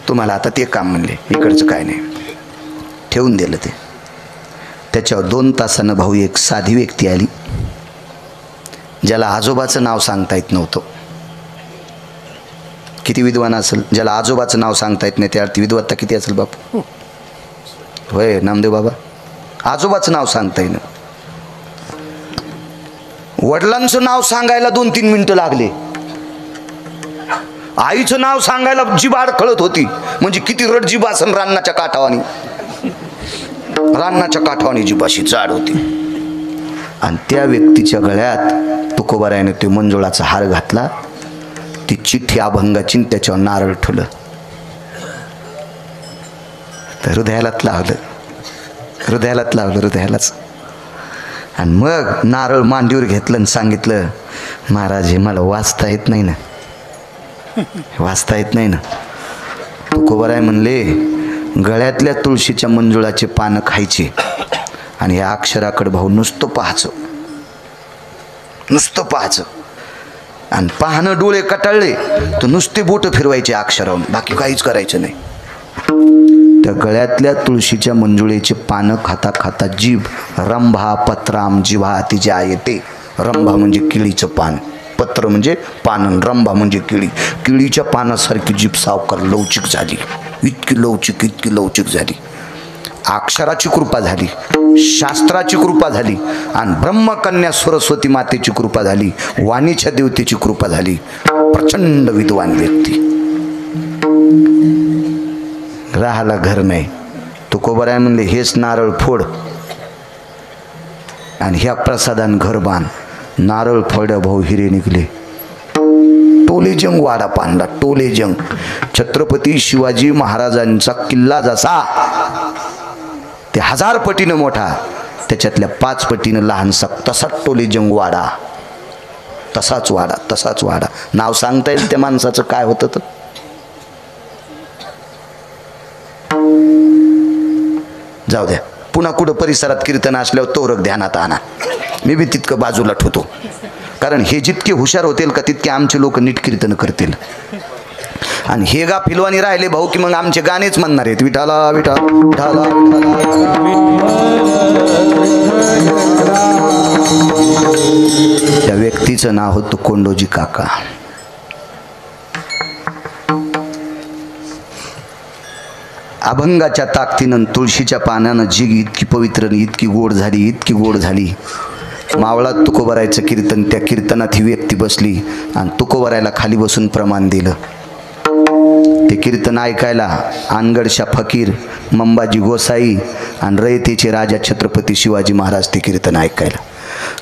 तुम्हाला आता ते काम म्हणले, इकडचं काय नाही. ठेवून दिलं ते. त्याच्यावर 2 तासानं भाऊ एक साधी व्यक्ती आली, ज्याला आजोबाचं नाव सांगता येत नव्हतं. किती विद्वान असेल ज्याला आजोबाचं नाव सांगता येत नाही, त्या अर्थी विद्वत्ता किती असेल बापू? होय नामदेव बाबा, आजोबाचं नाव सांगता येईन. वडिलांचं नाव सांगायला 2-3 मिनिटं लागले. आईचं नाव सांगायला जीभ अडखळत होती. म्हणजे किती रड जीभ असन, रानाच्या काठावानी, रानाच्या काठावानी जीभ अशी जाड होती. आणि त्या व्यक्तीच्या गळ्यात तुकोबरायने ते मंजुळाचा हार घातला. ती चिठ्ठी अभंगाची, त्याच्यावर नारळ ठेवलं. तर हृदयालाच लावलं. आणि मग नारळ मांडीवर घेतलं आणि सांगितलं, महाराज हे मला वाचता येत नाही ना. तुकोबराय म्हणले, गळ्यातल्या तुळशीच्या मंजुळाचे पानं खायचे आणि या अक्षराकडे भाऊ नुसतं पाहायचं. आणि पाहणं डोळे कटाळले तर नुसते बोट फिरवायचे अक्षरावून, बाकी काहीच करायचं नाही. त्या गळ्यातल्या तुळशीच्या मंजुळेचे पानं खाता खाता जीभ रंभा पत्राम जिव्हा तिचे येते. रंभा म्हणजे केळीचं पान, पत्र म्हणजे पानन, रंभा म्हणजे केळी. केळीच्या पानासारखी जीभ सावकार लवचिक झाली, इतकी लवचिक झाली. अक्षराची कृपा झाली, शास्त्राची कृपा झाली आणि ब्रह्मकन्या सरस्वती मातेची कृपा झाली, वाणीच्या देवतेची कृपा झाली. प्रचंड विद्वान व्यक्ती. राहायला घर नाही. तुकोबराय म्हणले हेच नारळ फोड आणि ह्या प्रसादान घर बांध. नारळ फोड्या भाऊ हिरे निघले. टोलेजंग वाडा पांडा, टोलेजंग. छत्रपती शिवाजी महाराजांचा किल्ला जसा ते 1000 पटीनं मोठा, त्याच्यातल्या 5 पटीनं लहानसा, तसा टोलेजंग वाडा. तसाच वाडा. नाव सांगता येईल त्या माणसाचं काय होतं तर. जाऊ द्या, पुन्हा कुठं परिसरात कीर्तन असल्यावर तोरक ध्यानात आणा. मी बी तितकं बाजूला ठेवतो, कारण हे जितके हुशार होतील का तितके आमचे लोक नीट कीर्तन करतील. आणि हे गा फिलवानी राहिले भाऊ की मग आमचे गाणेच म्हणणार आहेत, विठाला विठाला विठाला विठाला. त्या व्यक्तीचं नाव होतं कोंडोजी काका. अभंगाच्या ताकदीनं तुळशीच्या पानानं जीग इतकी पवित्र, इतकी गोड झाली. मावळात तुकोबरायचं कीर्तन, त्या कीर्तनात ही व्यक्ती बसली आणि तुकोबरायला खाली बसून प्रमाण दिलं. ते कीर्तन ऐकायला अनगडशा फकीर, मंबाजी गोसाई आणि रयतेचे राजा छत्रपती शिवाजी महाराज ते कीर्तन ऐकायला.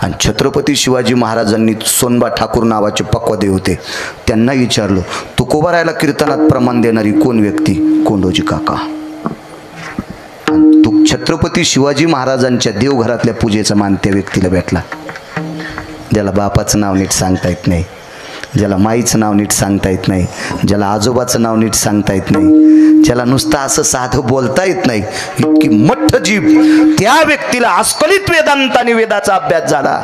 आणि छत्रपती शिवाजी महाराजांनी सोनबा ठाकूर नावाचे पक्वादे होते, त्यांना विचारलं तुकोबरायला कीर्तनात प्रमाण देणारी कोण व्यक्ती? कोंडोजी काका. छत्रपती शिवाजी महाराजांच्या देवघरातल्या पूजेचा मान त्या व्यक्तीला भेटला. ज्याला बापाचं नाव नीट सांगता येत नाही, ज्याला माईचं नाव नीट सांगता येत नाही, ज्याला आजोबाचं नाव नीट सांगता येत नाही, ज्याला नुसतं असं साधं बोलता येत नाही, इतकी मठ्ठ जीभ त्या व्यक्तीला अस्खलित वेदांताने वेदाचा अभ्यास झाला.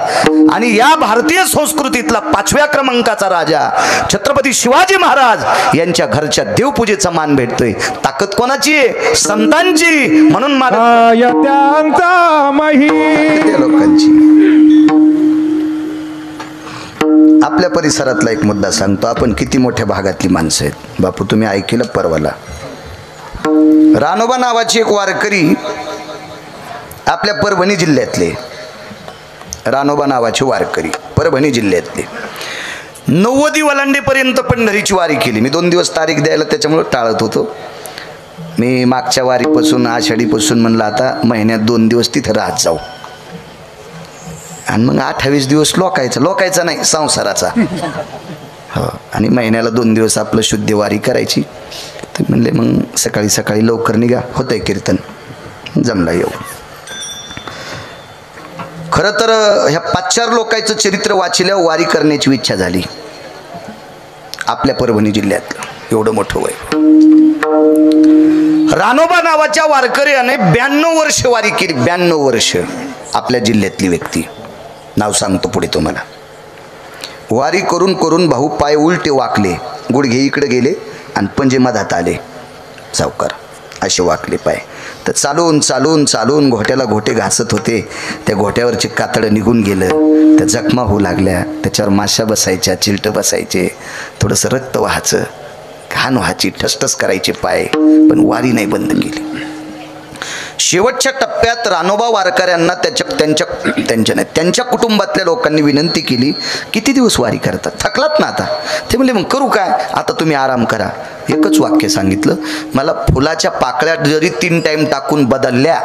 आणि या भारतीय संस्कृतीतला 5व्या क्रमांकाचा राजा छत्रपती शिवाजी महाराज यांच्या घरच्या देवपूजेचा मान भेटतोय. ताकद कोणाची आहे? संतांची. म्हणून लोकांची. आपल्या परिसरातला एक मुद्दा सांगतो. आपण किती मोठ्या भागातली माणसं आहेत. बापू तुम्ही ऐकलं परवाला, रानोबा नावाची एक वारकरी आपल्या परभणी जिल्ह्यातले, रानोबा नावाचे वारकरी परभणी जिल्ह्यातले 90 वलांडेपर्यंत पंढरीची वारी केली. मी 2 दिवस तारीख द्यायला त्याच्यामुळे टाळत होतो. मी मागच्या वारीपासून आषाढीपासून म्हणलं आता महिन्यात 2 दिवस तिथं राहत जाऊ. आणि मग 28 दिवस लोकायचा नाही संसाराचा. हो, आणि महिन्याला 2 दिवस आपलं शुद्ध वारी करायची. तर म्हणले मग सकाळी सकाळी लवकर निघा, होतंय कीर्तन. जमला येऊ. खरं तर ह्या 5-4 लोकांचं चरित्र वाचल्यावर वारी करण्याची इच्छा झाली. आपल्या परभणी जिल्ह्यातलं एवढं मोठं वय. रानोबा नावाच्या वारकऱ्याने 92 वर्ष वारी केली. 92 वर्ष. आपल्या जिल्ह्यातली व्यक्ती. नाव सांगतो पुढे तुम्हाला. वारी करून करून भाऊ पाय उलटे वाकले, गुडघे इकडे गेले आणि पंजे मधात आले. सावकार असे वाकले पाय. तर चालून चालून चालून घोट्याला घोटे घासत होते. त्या घोट्यावरचे कातडं निघून गेलं. त्या जखमा होऊ लागल्या. त्याच्यावर माशा बसायच्या, चिलटं बसायचे, थोडंसं रक्त व्हायचं, घाण व्हायची, ठसठस करायचे पाय. पण वारी नाही बंद केली. शेवटच्या टप्प्यात रानोबा वारकऱ्यांना त्यांच्या कुटुंबातल्या लोकांनी विनंती केली, किती दिवस वारी करतात, थकलात ना आता. ते म्हणले मग करू काय, आता तुम्ही आराम करा. एकच वाक्य सांगितलं, मला फुलाच्या पाकळ्या जरी 3 टाइम टाकून बदलल्या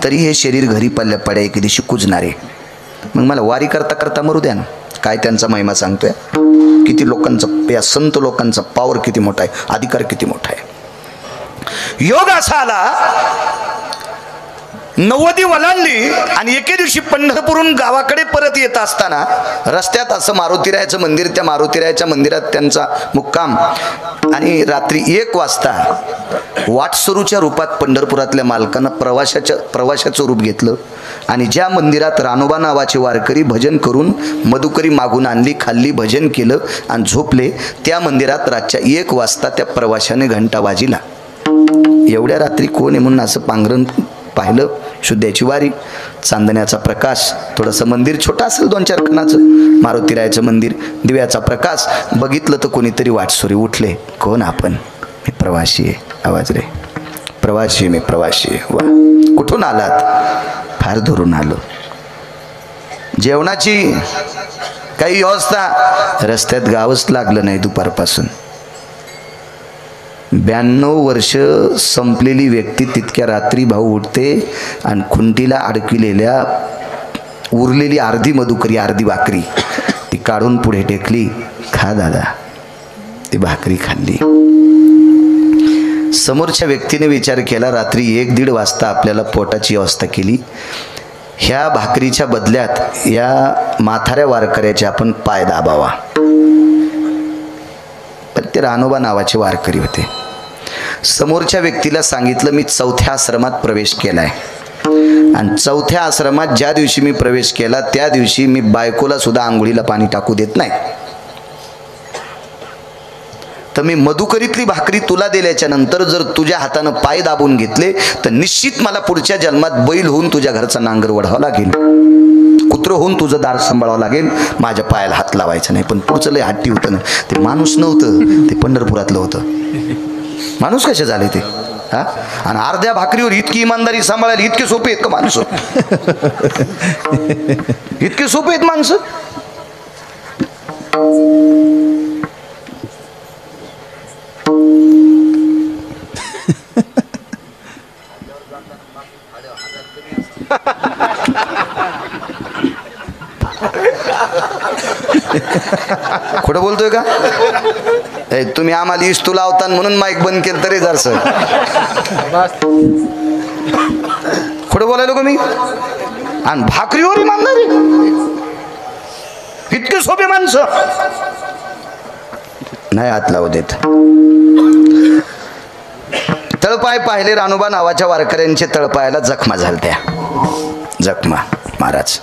तरी हे शरीर घरी पडल्या पड्या एके दिवशी कुजणारे. मग मला वारी करता करता मरू द्या ना. काय त्यांचा महिमा सांगतोय. किती लोकांचा, या संत लोकांचा पॉवर किती मोठा आहे, अधिकार किती मोठा आहे. योग असा आला, नव्वदी वलांडली आणि एके दिवशी पंढरपूरहून गावाकडे परत येत असताना रस्त्यात असं मारुतीरायाचं मंदिर, त्या मारुतीरायाच्या मंदिरात त्यांचा मुक्काम आणि रात्री 1 वाजता वाटसरूच्या रूपात पंढरपुरातल्या मालकानं प्रवाशाचं रूप घेतलं आणि ज्या मंदिरात रानोबा नावाचे वारकरी भजन करून मधुकरी मागून आणली, खाल्ली, भजन केलं आणि झोपले, त्या मंदिरात रातच्या 1 वाजता त्या प्रवाशाने घंटा वाजिला. एवढ्या रात्री कोण आहे म्हणून असं पांघरण पाहिलं. शुद्ध्याची वारी, चांदण्याचा प्रकाश, थोडंसं मंदिर छोटं असेल 2-4 खणाचं, मारुतीरायाचं मंदिर, दिव्याचा प्रकाश. बघितलं तर कोणीतरी वाटसुरी उठले. कोण आपण? मी प्रवासी आहे. आवाज रे, प्रवासी, मी प्रवासी आहे. वा, कुठून आलात? फार दुरून आलो. जेवणाची काही व्यवस्था? रस्त्यात गावच लागलं नाही दुपारपासून. 92 वर्ष संपलेली व्यक्ती तितक्या रात्री भाऊ उठते आणि खुंटीला अडकलेल्या उरलेली अर्धी मधुकरी, अर्धी भाकरी ती काढून पुढे टेकली. खा दादा. ती भाकरी खाल्ली. समोरच्या व्यक्तीने विचार केला, रात्री 1-1:30 वाजता आपल्याला पोटाची व्यवस्था केली, ह्या भाकरीच्या बदल्यात या म्हाताऱ्या वारकऱ्याचे आपण पाय दाबावा. पण ते रानोबा नावाचे वारकरी होते. समोरच्या व्यक्तीला सांगितलं, मी 4थ्या आश्रमात प्रवेश केलाय आणि 4थ्या आश्रमात ज्या दिवशी मी प्रवेश केला त्या दिवशी मी बायकोला सुद्धा आंघोळीला पाणी टाकू देत नाही. तर मी मधुकरीतली भाकरी तुला दिल्याच्या नंतर जर तुझ्या हातानं पाय दाबून घेतले तर निश्चित मला पुढच्या जन्मात बैल होऊन तुझ्या घरचा नांगर वढावा लागेल, कुत्र होऊन तुझं दार सांभाळावं लागेल, माझ्या पायाला हात लावायचा नाही. पण पुढचं लय हट्टी होतं ना. ते माणूस नव्हतं, ते पंढरपुरातलं होतं. माणूस कसे झाले ते? हा, आणि अर्ध्या भाकरीवर इतकी इमानदारी सांभाळायला इतके सोपे आहेत का माणसं? इतके सोपे आहेत माणसं? खोटं बोलतोय का? तुम्ही आम्हाला इस्तू लावता म्हणून माईक बंद केलं तरी जर सर खोटं बोलायलो का मी? आणि भाकरीवर इमानदारी, इतके सोपे माणसं नाही हात लावू देत. तळपाय पाहिले रानोबा नावाच्या वारकऱ्यांचे तळपायाला जखमा झालत्या. जखमा. महाराज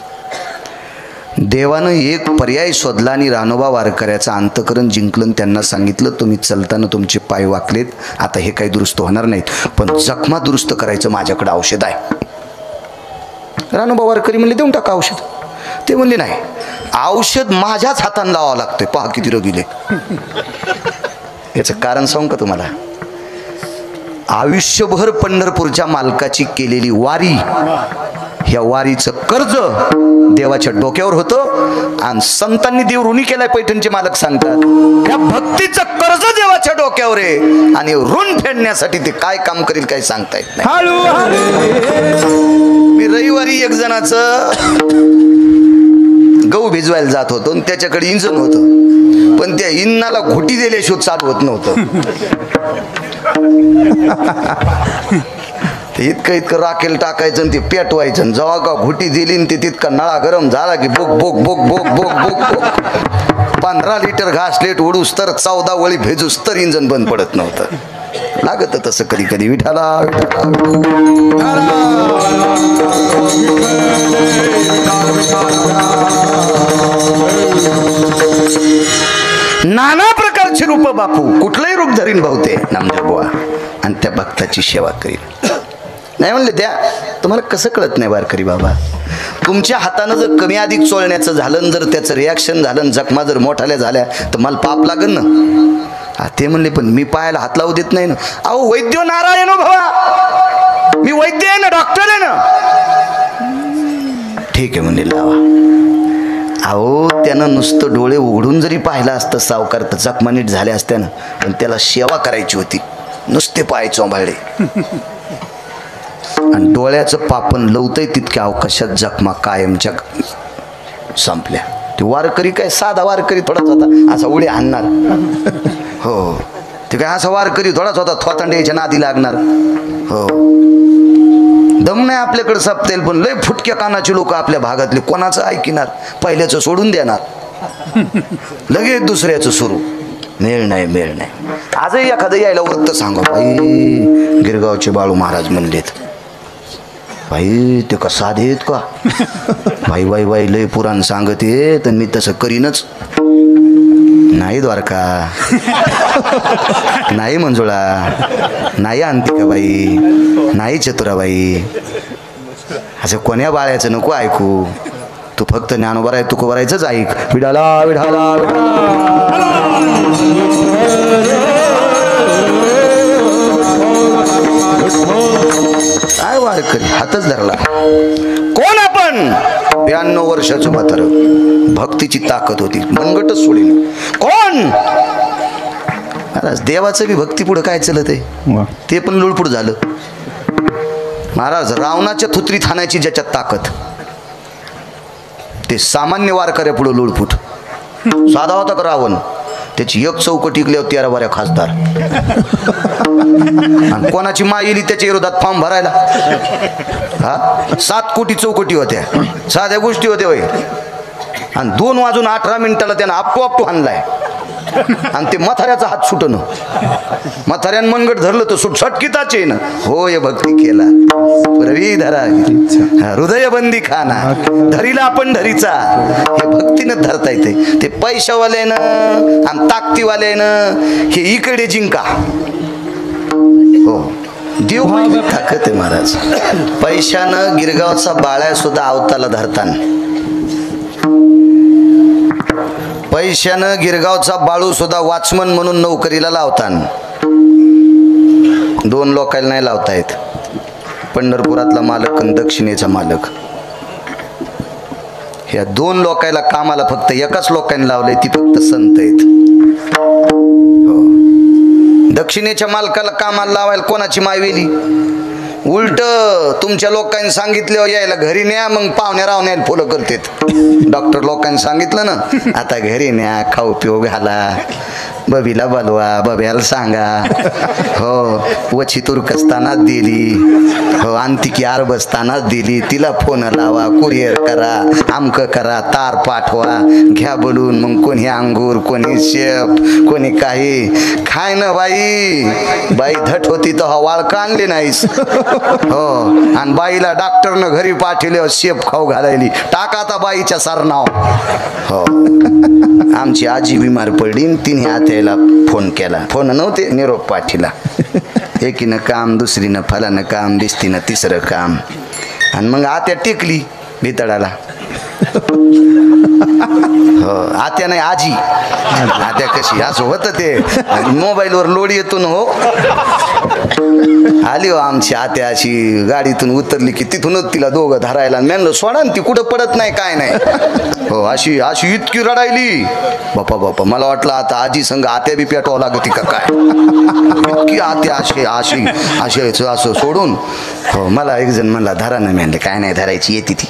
देवानं एक पर्याय शोधला आणि रानोबा वारकऱ्याचं अंतकरण जिंकलं. त्यांना सांगितलं, तुम्ही चलताना तुमचे पाय वाकलेत, आता हे काही दुरुस्त होणार नाहीत, पण जखमा दुरुस्त करायचं माझ्याकडे औषध आहे. रानोबा वारकरी म्हणले, देऊन टाका औषध. ते म्हणले, नाही, औषध माझ्याच हाताने लावावं लागतंय. पहा किती रगिले. याचं कारण सांगू का तुम्हाला? आयुष्यभर पंढरपूरच्या मालकाची केलेली वारी, ह्या वारीचं कर्ज देवाच्या डोक्यावर होतं आणि संतांनी देव ऋणी केलाय. पैठणचे मालक सांगतात, त्या भक्तीचं कर्ज देवाच्या डोक्यावर आहे आणि ऋण फेडण्यासाठी ते काय काम करील काही सांगता येत नाही. मी रविवारी एक जणाचं गहू भिजवायला जात होतो आणि त्याच्याकडे इंजन होतं, पण त्या इंजनाला घोटी दिल्याशिवाय चालू होत नव्हतं. इतकं राखेल टाकायचं आणि ते पेटवायचं. जेव्हा का घुटी दिली ते तितका नळा गरम झाला की बोक बोक बोक बोक बोक बोक बोक 15 लिटर घास लेट ओढूस तर 14 वळी भेजूस तर इंजन बंद पडत नव्हतं. लागत तसं कधी कधी. विठाला नाना प्रकारचे रूप बापू, कुठलंही रूप धरीन भावते नामदेव बुवा आणि त्या भक्ताची सेवा करीन. नाही म्हणले, द्या. तुम्हाला कसं कळत नाही वारकरी बाबा? तुमच्या हातानं जर कमी अधिक चोळण्याचं झालं, जर त्याचं रिॲक्शन झालं, जखमा जर मोठाल्या झाल्या तर मला पाप लागन ना. ते म्हणले, पण मी पायाला हात लावू देत नाही ना. अहो वैद्य नारायण भावा, मी वैद्य आहे ना, डॉक्टर आहे ना. ठीक आहे म्हणले, लावा. अहो त्यानं नुसतं डोळे उघडून जरी पाहिलं असतं सावकार तर जखमा नीट झाल्या असत्या ना, पण त्याला सेवा करायची होती. नुसते पाय चोंबाळले आणि डोळ्याचं पापण लवतंय तितक्या अवकाशात जखमा कायमच्या संपल्या. ते वारकरी काय साधा वारकरी थोडाच होता, असा उडी आणणार. हो, ते काय असा वारकरी थोडाच होता, थोतांड्याच्या नादी लागणार. हो, दम नाही आपल्याकडे सपतेल, पण लय फुटक्या कानाचे लोक आपल्या भागातले कोणाचं ऐकणार, पहिल्याचं सोडून देणार, लगेच दुसऱ्याचं सुरू. मेळ नाही. आजही एखादं यायला वृत्त सांगा, बाई गिरगावचे बाळू महाराज म्हणलेत, बाई ते का साधे आहेत का, बाई लय पुराण सांगत येत, मी तसं करीनच. नाही द्वारका, नाही मंजुळा, नाही अंतिका बाई, नाही चतुराबाई, असं कोण्या बाळ्याचं नको ऐकू. तू फक्त ज्ञानोबा आहे तुकोबरायचंच ऐक. विडाला विढाला काय वारकरी हातच धरला. कोण आपण? 92 वर्षाचं म्हातार, भक्तीची ताकद होती, मनगटच सोडील. कोण? महाराज देवाचं बी भक्ती पुढे काय चलत आहे, ते पण लुळपुड झालं. महाराज रावणाच्या थुत्रीत हाणायची ज्याच्यात ताकद, ते सामान्य वारकऱ्या पुढे लुळपुट. साधा होता का रावण, त्याची एक चौकट टिकल्यावर 13 बाऱ्या खासदार. आणि कोणाची माय येली त्याच्या विरोधात फॉर्म भरायला, हा 7 कोटी चौकटी होत्या, साध्या गोष्टी होत्या होय. आणि 2 वाजून 18 मिनिटाला त्यानं आपोआप हाणलाय. आणि ते म्हाताऱ्याचा हात सुटन, म्हाताऱ्यानं मनगट धरलं तर सुट सटकिताचे ना. होय भक्ती केला रवी धरा, हृदय बंदी खाना धरीला आपण धरीचा. हे भक्तीनं धरता येते. ते पैशावाल्यानं आणि ताकदीवाल्यानं हे इकडे जिंका. हो देव ताकद आहे महाराज. पैशानं गिरगावचा बाळ्या सुद्धा आवताला धरताना, पैशानं गिरगावचा बाळू सुद्धा वॉचमन म्हणून नोकरीला लावताना. 2 लोकांना नाही लावता येत, पंढरपुरातला मालक आणि दक्षिणेचा मालक. ह्या 2 लोकांना कामाला फक्त एकाच लोकांनी लावलंय, ती फक्त संत आहेत. हो. दक्षिणेच्या मालकाला कामाला लावायला कोणाची मायवेली? उलट तुमच्या लोकांनी सांगितले यायला घरी न्या, मग पाहुण्या रावण्याला फुलं करतात. डॉक्टर लोकांनी सांगितलं ना, आता घरी न्या, खाऊ पिऊ घाला, बबीला बोलवा, बब्याला सांगा. हो वची तुर्कस्तानात दिली, हो अंतिकी अरबस्तानात दिली, तिला फोन लावा, कुरिअर करा, आमक करा, तार पाठवा, घ्या बोलून. मग कोणी अंगूर, कोणी शेप, कोणी काही. खाय ना बाई धट होती तर वाळका आणली नाहीस. हो आणि बाईला डॉक्टरनं घरी पाठवले शेप खाऊ घालायली, टाका आता बाईच्या सरनाव. हो आमची आजी बिमार पडली, तिने आत्याला फोन केला, फोन नव्हते निरोप पाठीला. एकीनं काम, दुसरीनं फलानं काम, दिसतीनं तिसरं काम. आणि मग आत्या टेकली भितडाला. हो आत्या नाही आजी. आत्या कशी असं होतं ते मोबाईलवर लोड येतो ना. हो आली हो आमची आत्या अशी गाडीतून उतरली की तिथूनच तिला दोघं धरायला. म्हणलं सोडा ना, ती कुठं पडत नाही काय नाही. हो अशी अशी इतकी रडायली बापा, मला वाटलं आता आजी संग आत्या बी पेटवावं लागती का काय. इतकी आत्या अशी असं सोडून. हो मला एक जण म्हणला धरा ना, म्हणले काय नाही धरायची, येते ती.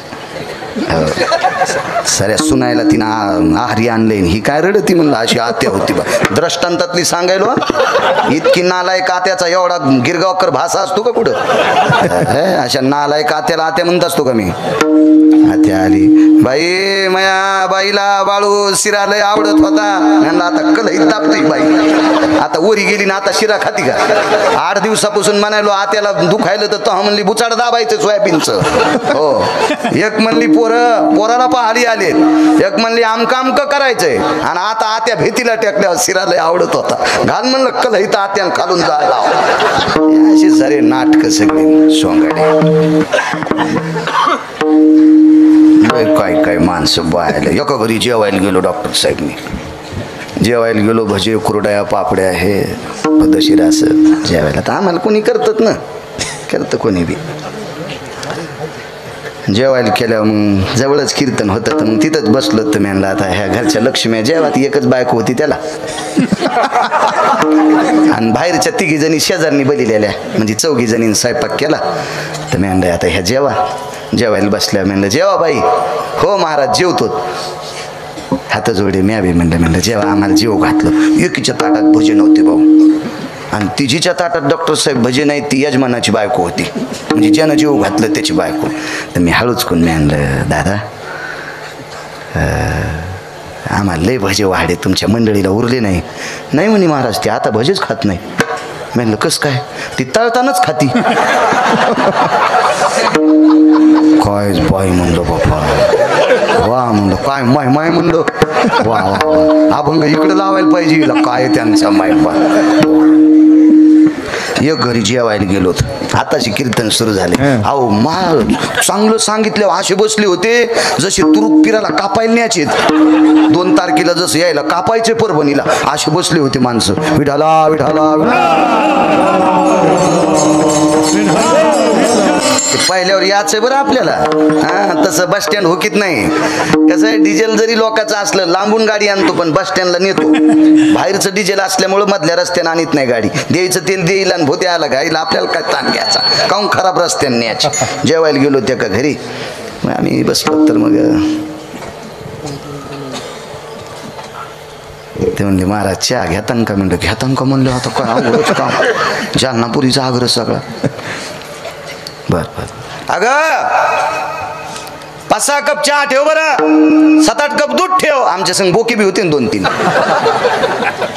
सऱ्या सुनायला तिनं आहारी आणले, ही काय रडती म्हणलं, अशी आत्या होती बा. दृष्टांतातली सांगायलो. इतकी नालायक आत्याचा एवढा गिरगावकर भाषा असतो का कुठं? अशा नालायक आत्याला आत्या म्हणत असतो का मी? आत्या आली, बाई माया बाईला बाळू शिरा लय आवडत होता. म्हणलं आता कलही तापती बाई, आता वरी गेली ना, आता शिरा खाती का? 8 दिवसापासून म्हणायलो आत्याला दुखायलं तर तो म्हणली बुचाड दाबायचं सोयाबीनचं. हो एक म्हणली पोराला पाहाली आले, एक म्हणली आमक करायचंय. आणि आता आत्या भीतीला टेकल्यावर शिरा लय आवडत होता, घाल म्हणलं कलही तर आत्यानं खालून जायला. अशी सारे नाटक सगळी सोंगाडे. काय माणसं बायला. एका घरी जेवायला गेलो डॉक्टर साहेबनी, जेवायला गेलो, भजे कुरड्या पापड्या हे पद्धतशीर असं जेवायला. तर आम्हाला कोणी करतात ना, करतं कोणी बी. जेवायला केल्यावर मग जवळच कीर्तन होतं, तर मग तिथंच बसलो. तर म्हणलं आता ह्या घरच्या लक्ष्मी जेव्हा एकच बायको होती त्याला, आणि बाहेरच्या 3 जणी शेजारनी बलिलेल्या, म्हणजे 4 जणींनी स्वयंपाक केला. तर म्हणलं आता ह्या जेवायला बसल्या. म्हणलं जेवा बाई. हो महाराज जेवतो. हात जोडे म्या बी म्हणलं जेव्हा आम्हाला जेव घातलं. एकीच्या ताटात भोजन होते भाऊ, आणि तिजीच्या ताटात डॉक्टर साहेब भजे नाही, ती यजमानाची बायको होती, म्हणजे ज्यानं जीव घातलं त्याची बायको. तर मी हळूच करून मी आणलं, दादा आम्हाला लय भजे वाढे, तुमच्या मंडळीला उरले नाही. नाही म्हणे महाराज, ते आता भजेच खात नाही. म्हणलं कसं काय? ती तळतानाच खाती. काय बाई म्हणलं बाप्पा, वा म्हणलं काय माय माय म्हणलं, वा वा अभंग इकडे लावायला पाहिजे. काय त्यांचा मायपा. एक घरी जेवायला गेलो, आताशी कीर्तन सुरू झाले. अहो चांगलं सांगितलं, असे बसले होते जसे तुरुक पिराला कापायला न्यायचे. 2 तारखेला जसं यायला कापायचे परभणीला, असे बसले होते माणसं. विठाला विठाला पहिल्यावर याचं बरं आपल्याला. हा तसं बस स्टँड होकीत नाही. कसं आहे, डिझेल जरी लोकांचं असलं लांबून गाडी आणतो, पण बस स्टँडला नेतो. बाहेरचं डिझेल असल्यामुळं मधल्या रस्त्यानं आणत नाही गाडी. द्यायचं तेल देईल आणि भोते आला गाईला, आपल्याला काय ताण घ्यायचा, काहून खराब रस्त्यानं न्यायची. जेवायला गेलो त्या का घरी, मग आम्ही बसलो. तर मग ते म्हणले महाराज चहा घेतान का? म्हणलं घेतान का? म्हणलं आता काय आवडच काम, जालनापुरीचा आग्रह सगळा. बर बर अगं 5-6 कप चहा ठेव बरं, 7-8 कप दूध ठेव. आमच्या संग बोके बी होते 2-3.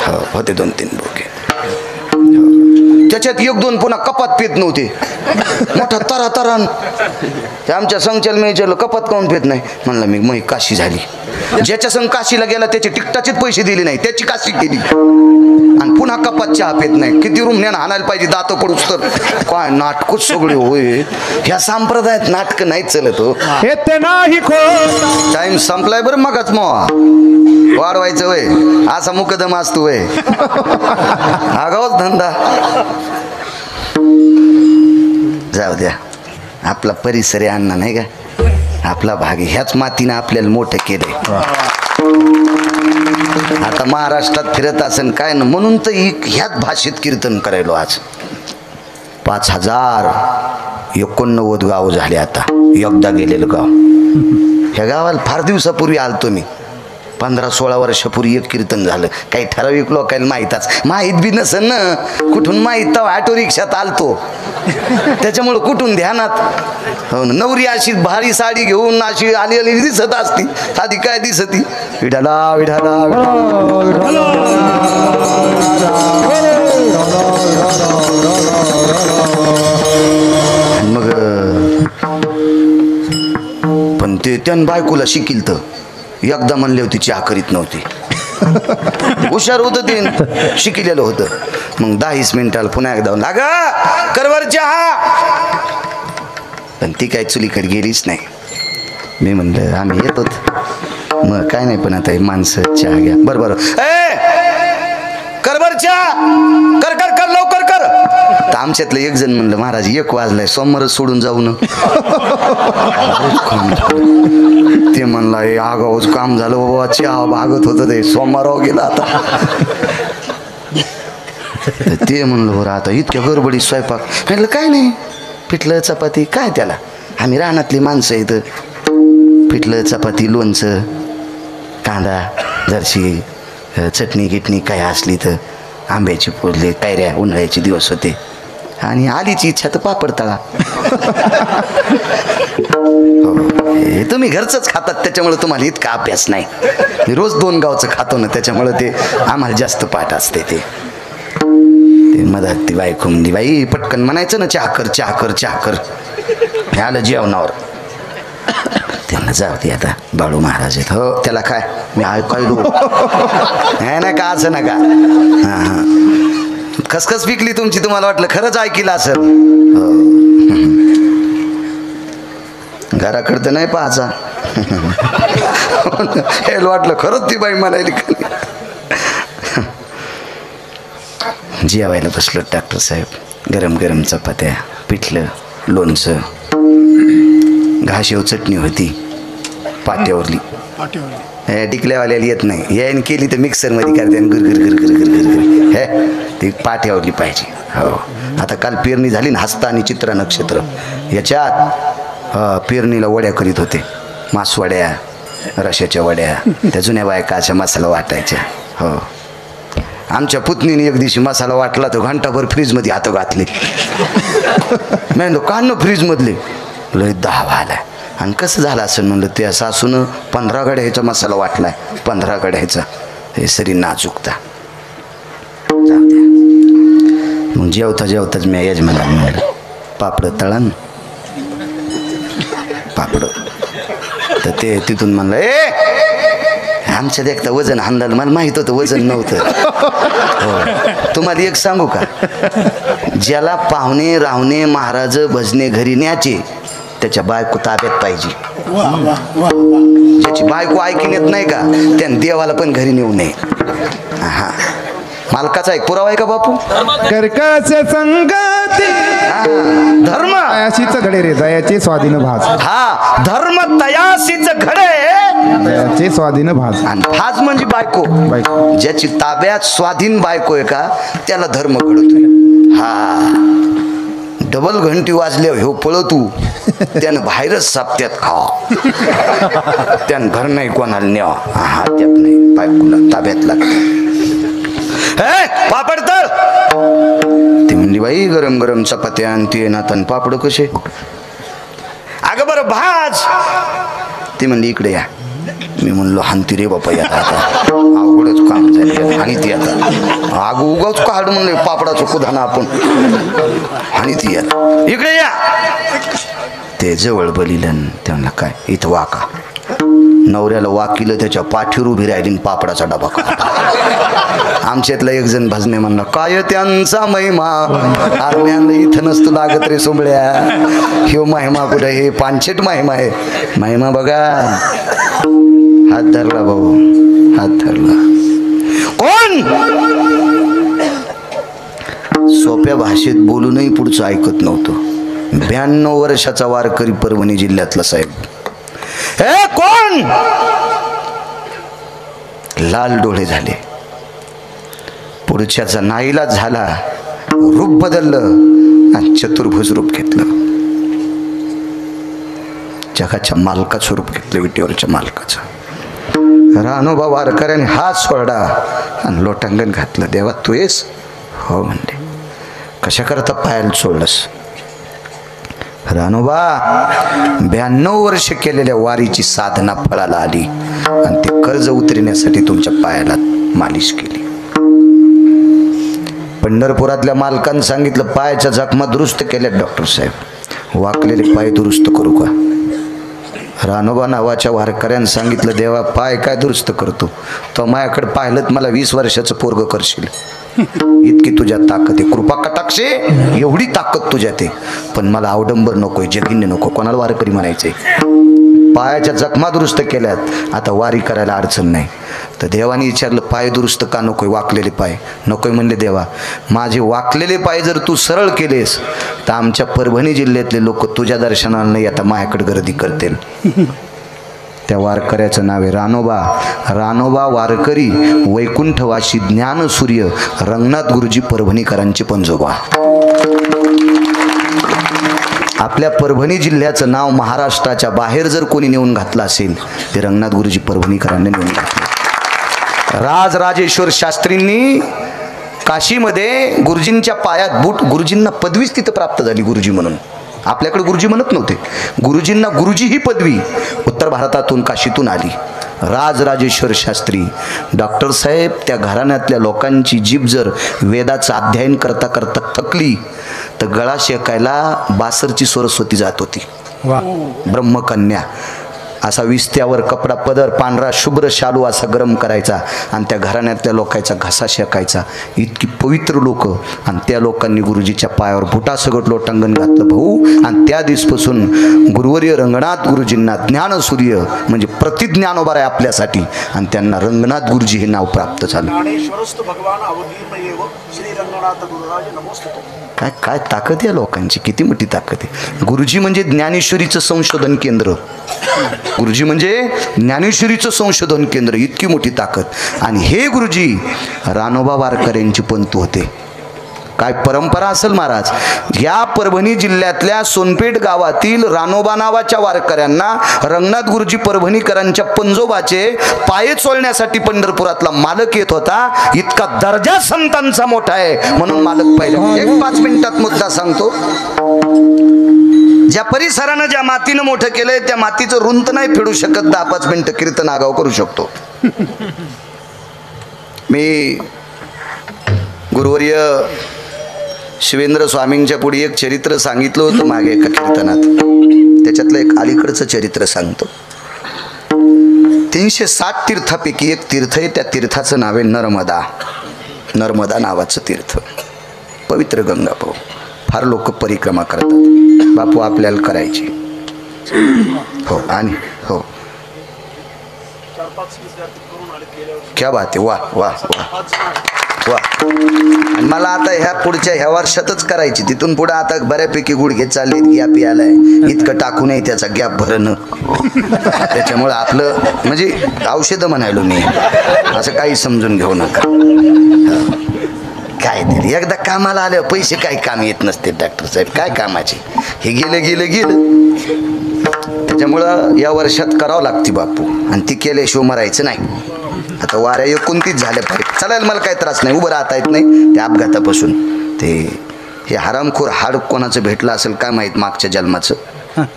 हो होते 2-3 बोके. त्याच्यात 1-2 पुन्हा कपात पेत नव्हते. मोठा तरा तरान ते आमच्या संगच्याला मी विचारलं कपात काऊन पेत नाही? म्हणलं मी मग काशी झाली. ज्याच्या संग काशीला गेला त्याचे तिकटाचेच पैसे दिले नाही, त्याची काशी केली आणि पुन्हा कपात चहा पेत नाही. किती रुमण्यानं हाणायला पाहिजे दात पडूच. तर काय नाटकच सगळे होय. ह्या संप्रदायात नाटक नाही चलत हो. येते नाही खोट. टाइम संपलाय बरं. मगच मोहा वाढवायचं वय, असा मुकदम असतो वय. आगावच धंदा. जाऊ द्या, आपला परिसर आहे अण्णा नाही का, आपला भाग आहे. ह्याच मातीनं आपल्याला मोठं केलंय. आता महाराष्ट्रात फिरत असेल काय ना, म्हणून तर ह्याच भाषेत कीर्तन करायलो. आज 5089 गाव झाले. आता एकदा गेलेलं गाव. ह्या गावाला फार दिवसापूर्वी आलतो मी. 15-16 वर्षापूर्वी एक कीर्तन झालं. काही ठराविक लोकांना माहीत बी नसेल ना. कुठून माहीत? ऑटो रिक्षात आलतो, त्याच्यामुळं कुठून ध्यानात. हो ना, नवरी अशी भारी साडी घेऊन अशी आली दिसत असती. आधी काय दिसती? विठाला विठाला मग पण ते त्यान बायकोला शिकील तर एकदा म्हणले होते चहा करीत नव्हती. हुशार होतं ते, शिकलेलं होतं. मग 10-20 मिनिटाला पुन्हा एकदा लागा करवर चहा, पण ती काय चुलीकडे गेलीच नाही. मी म्हणलं आम्ही येतो. मग काय नाही, पण आता माणसं चहा घ्या. बरं ए करवर चहा कर कर कर लवकर कर. तर आमच्यातलं एक जण म्हणलं महाराज 1 वाजलाय, सोमवारच सोडून जाऊ ना. ते म्हणला हे आगावच काम झालं बाबा, चहा भागत होतं ते, सोमवारावर गेला आता. ते म्हणलं बरं आता इतक्या गडबडीत स्वयंपाक. म्हटलं काय नाही, पिठलं चपाती काय त्याला, आम्ही रानातली माणसं इथं. पिठलं चपाती, लोणचं, कांदा, जरशी चटणी गिटणी काय असली तर, आंब्याची पोरले, कैऱ्या, उन्हाळ्याचे दिवस होते आणि आलीची इच्छा तर पापड तळा. हे तुम्ही घरचंच खातात त्याच्यामुळे तुम्हाला इतका अभ्यास नाही. मी रोज 2 गावचं खातो ना, त्याच्यामुळे ते आम्हाला जास्त पाठ असते. ते मधात ती बायको म्हणली बाई पटकन म्हणायचं ना चहा कर चहा कर चहा कर. हे आलं जेवणावर. त्यांना जाऊ दे आता, बाळू महाराज आहेत. हो त्याला काय मी ऐकायलो हे ना का असं नका. हां हां खसखस पिकली तुमची, तुम्हाला वाटलं खरंच ऐकलं असेल. घराकडं तर नाही पाहायचा. हे वाटलं खरंच ती बाई म्हणायली. जेवायला बसलो डॉक्टर साहेब. गरम गरम चपात्या, पिठलं, लोणचं, घाशेव चटणी होती पाट्यावरली. टिकल्यावाल्याला येत नाही, यायन केली तर मिक्सरमध्ये करते आणि गुरगुर गुरगुर गुरगुर. हे ती पाट्यावरली पाहिजे. हो आता काल पेरणी झाली ना, हस्ता आणि चित्रा नक्षत्र याच्यात पेरणीला वड्या करीत होते. मासवड्या, रश्याच्या वड्या, त्या जुन्या बायका अशा मसाला वाटायच्या. हो आमच्या पुतणीने एक दिवशी मसाला वाटला तर घंटाभर फ्रीजमध्ये हात घातले. नाही कान फ्रीजमधले लय 10 आलाय. आणि कसं झालं असं म्हणलं त्या सासूनं 15 गड्याचा मसाला वाटलाय. 15 गड्याचा हे सरी नाचुकता. मग जेवताच मी यजमानाला म्हणलं पापड तळण पापड. तर ते तिथून म्हणलं आमच्या देखता वजन अंदाज मला माहित होतं वजन नव्हतं. हो. तुम्हाला एक सांगू का, ज्याला पाहुणे रावणे महाराज भजने घरी न्यायचे त्याच्या बायको ताब्यात पाहिजे. ज्याची बायको ऐकून येत नाही का त्याने देवाला पण घरी नेऊ नये. हा मालकाचा एक पुरावा आहे का बापू. कर्कश संगती धर्म तयाशीच घडे रे दयाचे स्वाधीन भाज. हा धर्म तयाशीच घडे दयाचे स्वाधीन भाज. आणि भाज म्हणजे बायको. बायको ज्याची ताब्यात स्वाधीन बायको आहे का त्याला धर्म घडतोय. हा डबल घंटी वाजल्या हो पळतू त्यानं बाहेरच सापत्यात खावा. त्यानं घर नाही कोणाला न्यावा. हा त्यात नाही बायकोला ताब्यात लागतं. पापड तळ. ती म्हणली बाई गरम गरम चपात्या आणि ते नातन पापड कसे. अगं बरं भाज. ती म्हणली इकडे या. मी म्हणलो हानती रे बापा या आता अवघडच काम झालं. आणि ती आता आग उगाच काढ म्हणले पापडाचं कुधाना आपण. आणि ती या इकडे या. ते जवळ बलिलन ते म्हणलं काय इथं वाका. नवऱ्याला वाकिलं त्याच्या पाठीवर उभी राहिली पापडाचा डबा काढला. आमच्यातला एक जण भजने म्हणला काय त्यांचा महिमा. आरम्याला इथं नसतो लागत रे सोबळ्या. ह्यो महिमा कुठे हे पानशेट महिमा आहे. महिमा बघा. हात धरला भाऊ हात धरला. कोण सोप्या भाषेत बोलूनही पुढचं ऐकत नव्हतं. 92 वर्षाचा वारकरी परभणी जिल्ह्यातला साहेब. हे कोण. लाल डोळे झाले. पुढच्याचा नाईलाज झाला. रूप बदललं आणि चतुर्भुज रूप घेतलं. जगाच्या मालकाचं रूप घेतलं. विटेवरच्या मालकाचं. रानोबा वारकऱ्याने हात सोडा आणि लोटांगण घातलं. देवा तू येस. हो म्हणले. कशा करता पायाला सोडलंस. रानोबा 92 वर्ष केलेल्या वारीची साधना फळाला आली आणि ते कर्ज उतरण्यासाठी तुमच्या पायाला मालिश केली. पंढरपुरातल्या मालकांनी सांगितलं पायाच्या जखमा दुरुस्त केल्या डॉक्टर साहेब. वाकलेले पाय दुरुस्त करू का. रानोबा नावाच्या वारकऱ्यानं सांगितलं देवा पाय काय दुरुस्त करतो. तो माझ्याकडे पाहिलं मला 20 वर्षाचं पोरग करशील. इतकी तुझ्यात ताकद आहे. कृपा कटाक्षे एवढी ताकद तुझ्यात आहे. पण मला अवडंबर नकोय जगिन्य नको. कोणाला वारकरी म्हणायचंय. पायाच्या जखमा दुरुस्त केल्यात आता वारी करायला अडचण नाही. तर देवाने विचारलं पाय दुरुस्त का नकोय. वाकलेले पाय नकोय म्हणले. देवा माझे वाकलेले पाय जर तू सरळ केलेस तर आमच्या परभणी जिल्ह्यातले लोक तुझ्या दर्शनाला नाही आता माझ्याकडे गर्दी करतील. त्या वारकऱ्याचं नाव आहे रानोबा. रानोबा वारकरी वैकुंठवासी ज्ञानसूर्य रंगनाथ गुरुजी परभणीकरांचे पंजोबा. आपल्या परभणी जिल्ह्याचं नाव महाराष्ट्राच्या बाहेर जर कोणी नेऊन घातलं असेल ते रंगनाथ गुरुजी परभणीकरांनी नेऊन घातलं. राजराजेश्वर शास्त्रींनी काशीमध्ये गुरुजींच्या पायात बूट. गुरुजींना पदवीच तिथं प्राप्त झाली गुरुजी म्हणून. आपल्याकडे गुरुजी म्हणत नव्हते. गुरुजींना गुरुजी ही पदवी उत्तर भारतातून काशीतून आली. राजराजेश्वर शास्त्री डॉक्टर साहेब त्या घराण्यातल्या लोकांची जीभ जर वेदाचं अध्ययन करता करता थकली तर गळा शेकायला बासरची सरस्वती जात होती. ब्रह्मकन्या. असा विस्त्यावर कपडा पदर पांढरा शुभ्र शालू असा गरम करायचा आणि त्या घराण्यातल्या लोकांचा घसा शेकायचा. इतकी पवित्र लोक. आणि त्या लोकांनी गुरुजीच्या पायावर बुटासगट लोटांगण घातलं भाऊ. आणि त्या दिवसपासून गुरुवर्य रंगनाथ गुरुजींना ज्ञानसूर्य म्हणजे प्रतिज्ञानोबा आहे आपल्यासाठी. आणि त्यांना रंगनाथ गुरुजी हे नाव प्राप्त झालं. काय काय ताकद आहे लोकांची. किती मोठी ताकद आहे. गुरुजी म्हणजे ज्ञानेश्वरीचं संशोधन केंद्र. गुरुजी म्हणजे ज्ञानेश्वरीचं संशोधन केंद्र. इतकी मोठी ताकद. आणि हे गुरुजी रानोबा वारकर यांचे पंतू होते. काय परंपरा असेल महाराज. या परभणी जिल्ह्यातल्या सोनपेठ गावातील रानोबा नावाच्या वारकऱ्यांना रंगनाथ गुरुजी परभणीकरांच्या पंजोबाचे पाय चोळण्यासाठी पंढरपुरातला मालक येत होता. इतका दर्जा संतांचा मोठा आहे म्हणून मालक पाहिलं. एक 5 मिनिटात मुद्दा सांगतो. ज्या परिसरानं ज्या मातीनं मोठं केलंय त्या मातीचं रुंत नाही फेडू शकत. 10-5 मिनिटं कीर्तन आगाव करू शकतो. मी गुरुवर्य शिवेंद्र स्वामींच्या पुढे एक चरित्र सांगितलं होतं मागे एका कीर्तनात. त्याच्यातलं एक अलीकडचं चरित्र सांगतो. 360 तीर्थापैकी एक तीर्थ आहे. त्या तीर्थाचं नाव आहे नर्मदा. नर्मदा नावाचं तीर्थ, पवित्र गंगा भाऊ. फार लोक परिक्रमा करतात. बापू आपल्याला करायची. हो आणि हो, क्या बात आहे. वा वा वा वा. आणि मला आता ह्या पुढच्या ह्या वर्षातच करायची. तिथून पुढे आता बऱ्यापैकी गुडघे चालले, गॅप यायलाय. इतकं टाकू नये त्याचा गॅप भरणं. त्याच्यामुळं आपलं म्हणजे औषधं म्हणायलो मी, असं काही समजून घेऊ नका. काय तरी एकदा कामाला आलं पैसे काही काम येत नसते डॉक्टर साहेब. काय कामाचे, हे गेलं गेलं गेलं. त्याच्यामुळं या वर्षात करावं लागते बापू. आणि ती केल्याशिवाय मरायचं नाही. आता वाऱ्या 29 झाल्या पाहिजे. चालायला मला काही त्रास नाही, उभं राहता येत नाही त्या अपघातापासून. ते हे हरामखोर हाड कोणाचं भेटलं असेल काय माहीत मागच्या जन्माचं,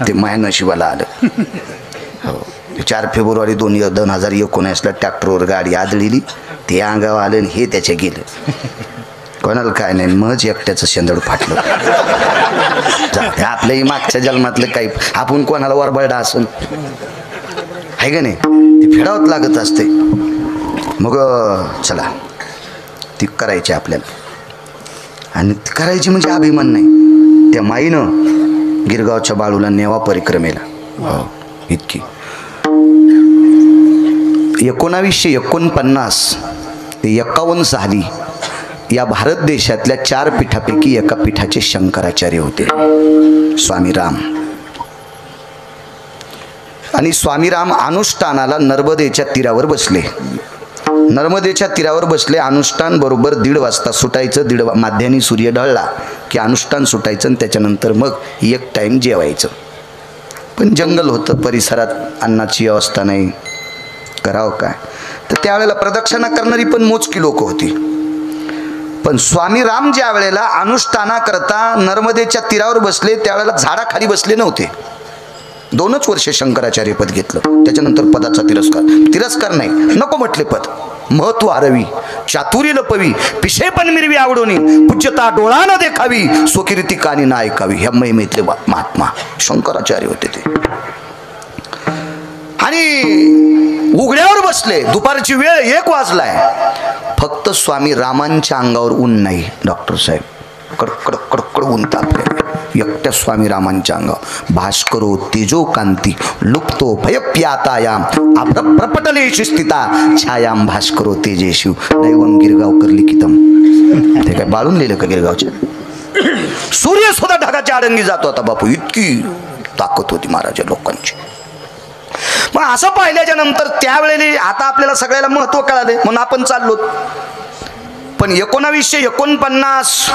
ते माया नशिबाला आलं. हो, 4 फेब्रुवारी 2019ला ट्रॅक्टरवर गाडी आदळली. ते अंगावर आलं आणि हे त्याच्या गेलं. कोणाला काय नाही, मज एकट्याचं शेंदड फाटलं. आपल्याही मागच्या जन्मातलं काही आपण कोणाला वरबळडा असेल आहे का नाही, ते फेडावत लागत असते. मग चला ती करायची आपल्याला. आणि ती करायची म्हणजे अभिमान नाही. त्या माईनं गिरगावच्या बाळूला नेवा परिक्रमेला. हो, इतकी 1949 ते 51 साली या भारत देशातल्या 4 पीठापैकी एका पीठाचे शंकराचार्य होते, स्वामी राम. आणि स्वामी राम अनुष्ठानाला नर्मदेच्या तीरावर बसले. नर्मदेच्या तीरावर बसले. अनुष्ठान बरोबर 1:30 वाजता सुटायचं. 1:30 माध्यानी सूर्य ढळला की अनुष्ठान सुटायचं आणि त्याच्यानंतर मग 1 टाईम जेवायचं. पण जंगल होतं, परिसरात अन्नाची व्यवस्था नाही, करावं काय. तर त्यावेळेला प्रदक्षिणा करणारी पण मोजकी लोक होती. पण स्वामी राम ज्या वेळेला अनुष्ठानाकरता नर्मदेच्या तीरावर बसले त्यावेळेला झाडाखाली बसले नव्हते. 2च वर्षे शंकराचार्य पद घेतलं. त्याच्यानंतर पदाचा तिरस्कार नाही, नको म्हटले पद. महत्व हरवी, चातुर्य लपवी, पिशे पण मिरवी आवडोनी, पूज्यता डोळा न देखावी, स्वकीर्ती कानी ना ऐकावी. ह्या महिमेतले महात्मा शंकराचार्य होते ते. आणि उघड्यावर बसले. दुपारची वेळ 1 वाजलाय. फक्त स्वामी रामांच्या अंगावर ऊन नाही डॉक्टर साहेब. कडकड कडकड ऊन तापले. एकट्या स्वामी रामांच्या अंगावर. भास्करो तेजो कांती लुप्तो भयप्यातायाम प्रपटलेषु स्थिता छायाम भास्करो तेजेशु नैवम गिरगावकर लिखितम. ते काय बाळून लिहिलं का गिरगावच्या? सूर्य सुद्धा ढगाच्या आडंगी जातो आता बापू. इतकी ताकद होती महाराजा लोकांची. मग असं पाहिल्याच्या नंतर त्यावेळेला आता आपल्याला सगळ्याला महत्व कळाले म्हणून आपण चाललो. पण 1949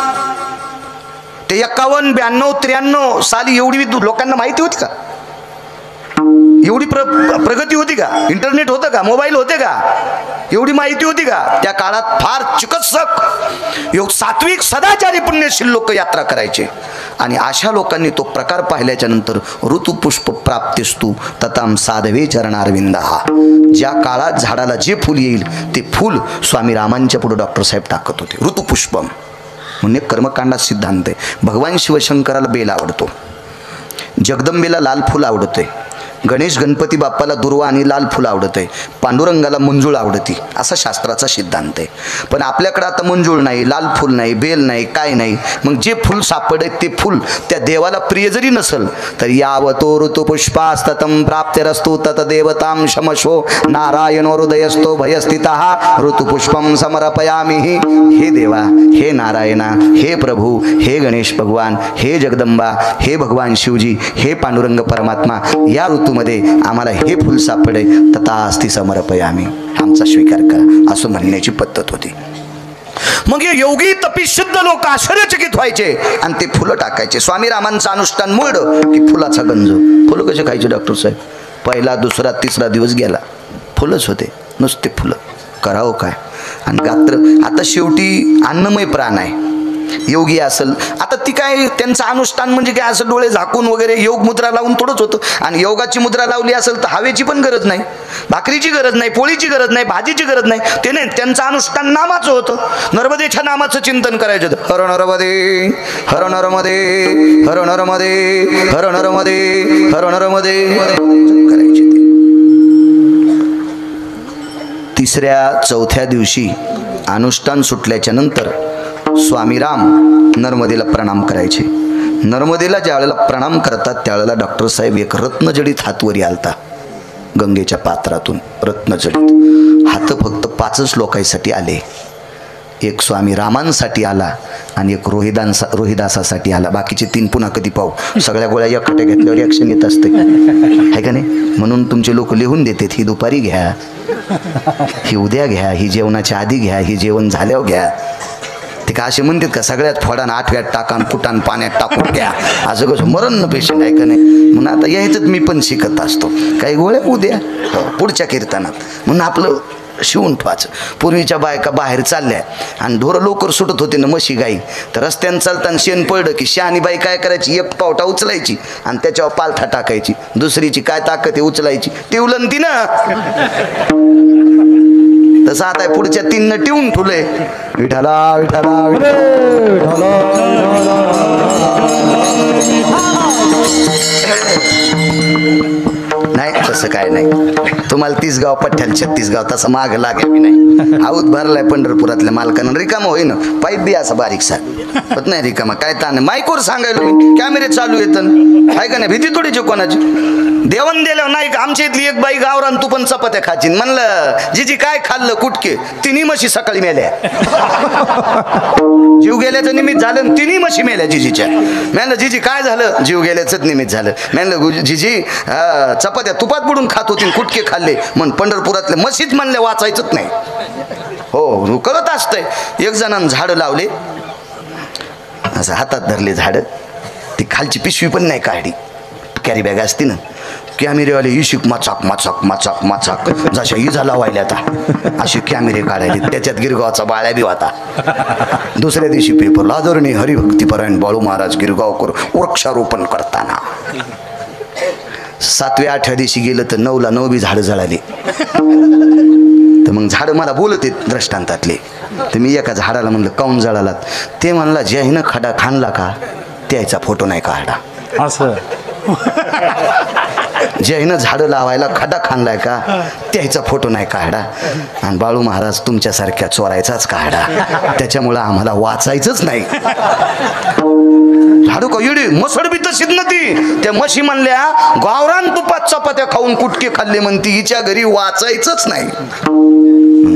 ते 51, 92, 93 साली एवढी लोकांना माहिती होती का? एवढी प्रगती होती का? इंटरनेट होतं का? मोबाईल होते का? एवढी माहिती होती का? त्या काळात फार चिकित्सक सात्विक सदाचारी पुण्यशील लोक यात्रा करायचे. आणि अशा लोकांनी तो प्रकार पाहिल्याच्या नंतर ऋतुपुष्प प्राप्तिस्तु तताम साधवे चरणारविंदा. ज्या काळात झाडाला जे फूल येईल ते फूल स्वामी रामांच्या पुढे डॉक्टर साहेब टाकत होते. ऋतुपुष्पम म्हणजे कर्मकांडात सिद्धांत आहे. भगवान शिवशंकराला बेल आवडतो, जगदंबेला लाल फूल आवडते, गणेश गणपती बाप्पाला दुर्वा आणि लाल फुल आवडते, पांडुरंगाला मंजुळ आवडती, असा शास्त्राचा सिद्धांत आहे. पण आपल्याकडे आता मंजुळ नाही, लाल फुल नाही, बेल नाही, काय नाही. मग जे फुल सापडे ते फुल त्या देवाला प्रिय जरी नसल तर यावतो ऋतुपुष्पास्ततम प्राप्तिरस्तु तत देवतां शमशो नारायणो हृदयस्थो भयस्थितः ऋतुपुष्पम समर्पयामि. हे देवा, हे नारायणा, हे प्रभू, हे गणेश भगवान, हे जगदंबा, हे भगवान शिवजी, हे पांडुरंग परमात्मा, या मध्ये आम्हाला हे फुल सापडे तथास्ति समर्पयामि, आमचा स्वीकार करा, असं म्हणण्याची पद्धत होती. मग हे योगी तपिशुद्ध लोक आश्चर्यचकित व्हायचे आणि ते फुलं टाकायचे. स्वामी रामांचं अनुष्ठान मुळलं की फुलाचा गंज. फुलं कसे खायचे डॉक्टर साहेब? पहिला दुसरा तिसरा दिवस गेला, फुलंच होते, नुसते फुलं. करावं काय? आणि गात्र आता शेवटी अन्नमय प्राण आहे. योगी असेल आता ती काय त्यांचं अनुष्ठान म्हणजे काय असं डोळे झाकून वगैरे योग मुद्रा लावून थोडंच होतं. आणि योगाची मुद्रा लावली असेल तर हवेची पण गरज नाही, भाकरीची गरज नाही, पोळीची गरज नाही, भाजीची गरज नाही. ते नाही, त्यांचं अनुष्ठान नामाचं होतं. नर्मदेच्या नामाचं चिंतन करायचं होतं. हर नर्मदे हर नर्मदे हर नर्मदे हर नर्मदे हर नर्मदे करायचे. तिसऱ्या चौथ्या दिवशी अनुष्ठान सुटल्याच्या नंतर स्वामी राम नर्मदेला प्रणाम करायचे. नर्मदेला ज्या वेळेला प्रणाम करतात त्यावेळेला डॉक्टर साहेब एक रत्नजडीत हातवरी आलता गंगेच्या पात्रातून. रत्नजडीत हात फक्त 5च लोकांसाठी आले. एक स्वामी रामांसाठी आला आणि एक रोहिदासासाठी आला. बाकीचे 3 पुन्हा कधी पाहू. सगळ्या गोळ्या एकट्या घेतल्यावर ॲक्शन येत असते आहे का नाही? म्हणून तुमचे लोक लिहून देतात, ही दुपारी घ्या, ही उद्या घ्या, ही जेवणाच्या आधी घ्या, ही जेवण झाल्यावर घ्या. ते का असे म्हणतात का सगळ्यात फोडान 8व्यात टाकान फुटान पाण्यात टाकून घ्या, असं कसं मरण पेशंट आहे का नाही? म्हणून आता यायचंच मी पण शिकत असतो. काही गोळ्या उद्या पुढच्या कीर्तनात म्हणून आपलं शिवून ठेवायचं. पूर्वीच्या बायका बाहेर चालल्या आणि ढोरं लवकर सुटत होते ना, म्हशी गाई, तर रस्त्यानं चालताना शेण पडलं की शहाणी बाई काय करायची, एक पावटा उचलायची आणि त्याच्यावर पालथा टाकायची. दुसरीची काय ताकद आहे उचलायची, टिवलं ती ना. तसं आता पुढच्या 3 टिवून ठुले. विठाला विठाला नाही, तसं काय नाही. तुम्हाला 30 गाव पठ्ठ्याला 36 गाव तसं माग लागे मी नाही. आऊत भरलाय पंढरपुरातल्या मालकानं, रिकामा होईन पाईप बी असा बारीकसा होत नाही रिकामा. काय ताण माईकवर सांगायलो मी, कॅमेरे चालू येतं आहे का नाही? भीती थोडीची कोणाची. देवण दिल्यावर नाही. आमच्या इथली एक बाई गावरान तू पण चपात्या खाचीन म्हणलं. जिजी काय खाल्लं कुटके, 3 म्हशी सकाळी मेल्या. जीव गेल्याचं निमित्त झालं, 3 म्हशी मेल्या जिजीच्या. म्हणलं जिजी काय झालं? जीव गेल्याचंच निमित्त झालं. म्हणलं जिजी चपात्या तुपात बुडून खात होती, कुटके खाल्ले. म्हण पंढरपुरातले म्हशीच म्हणले वाचायचंच नाही. हो कळत असतंय. एक जणांना झाडं लावले, असं हातात धरले झाडं. ती खालची पिशवी पण नाही काढली, कॅरी बॅग असते ना. कॅमेरेवाले इशिक माचाक माचाक माचाक माचाक जशा इजा लावायला आता असे कॅमेरे काढायले. त्याच्यात गिरगावचा बाळ्या बी होता. दुसऱ्या दिवशी पेपरला आदरणीय हरिभक्तीपरायण बाळू महाराज गिरगावकर वृक्षारोपण करताना. 7व्या 8व्या दिवशी गेलं तर 9ला 9 बी झाडं जळाली. तर मग झाडं मला बोलत आहेत दृष्टांतातले. तर मी एका झाडाला म्हणलं काऊन जळालात? ते म्हणला ज्या हिनं खडा खाणला का त्याचा फोटो नाही काढला. असं जे हिनं झाडं लावायला खडा खाणलाय का त्याचा फोटो नाही काढा. आणि बाळू महाराज तुमच्यासारख्या चोरायचाच काढा, त्याच्यामुळं आम्हाला वाचायचंच नाही. झाडू का येडी मसड बी तशीच नव्हती. त्या म्हशी म्हणल्या गावरान तुपात चपात्या खाऊन कुटके खाल्ले म्हणती, हिच्या घरी वाचायचंच नाही.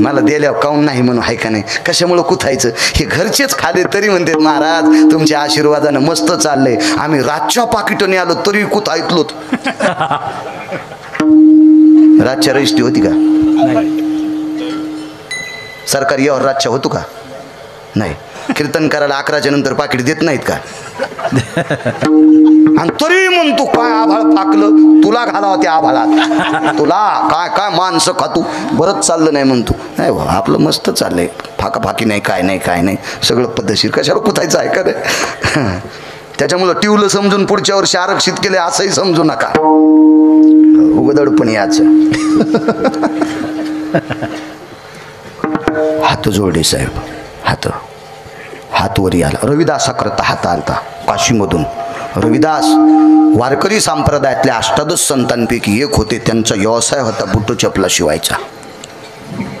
मला दिल्यावर काऊन नाही म्हणून आहे का नाही? कशामुळं कुथायचं? हे घरचेच खाले तरी म्हणतात महाराज तुमच्या आशीर्वादानं मस्त चाललंय. आम्ही रातच्या पाकिटने आलो तरी कुथायतलोत. रातच्या रजिस्ट्री होती का? सरकारी यावर रातच्या होतो का? नाही. कीर्तन करायला 11च्या नंतर पाकिट देत नाहीत का? आणि तरी म्हणतो काय आभाळ फाकलं, तुला घाला होते आभाळात, तुला काय काय माणसं खातू, बरंच चाललं नाही म्हणतो. नाही बा आपलं मस्त चाललंय, फाकाफाकी नाही, काय नाही काय नाही, सगळं पद्धतशीर. कशाला कुथायचं आहे का रे? त्याच्यामुळं टिवलं समजून पुढच्या वर्षी आरक्षित केले असंही समजू नका. उघडड पण याच हात जोडे साहेब, हात वरी आला. रविदासा करता हात आलता काशीमधून. रविदास वारकरी संप्रदायातल्या 18 संतांपैकी एक होते. त्यांचा व्यवसाय होता बुट चपला शिवायचा.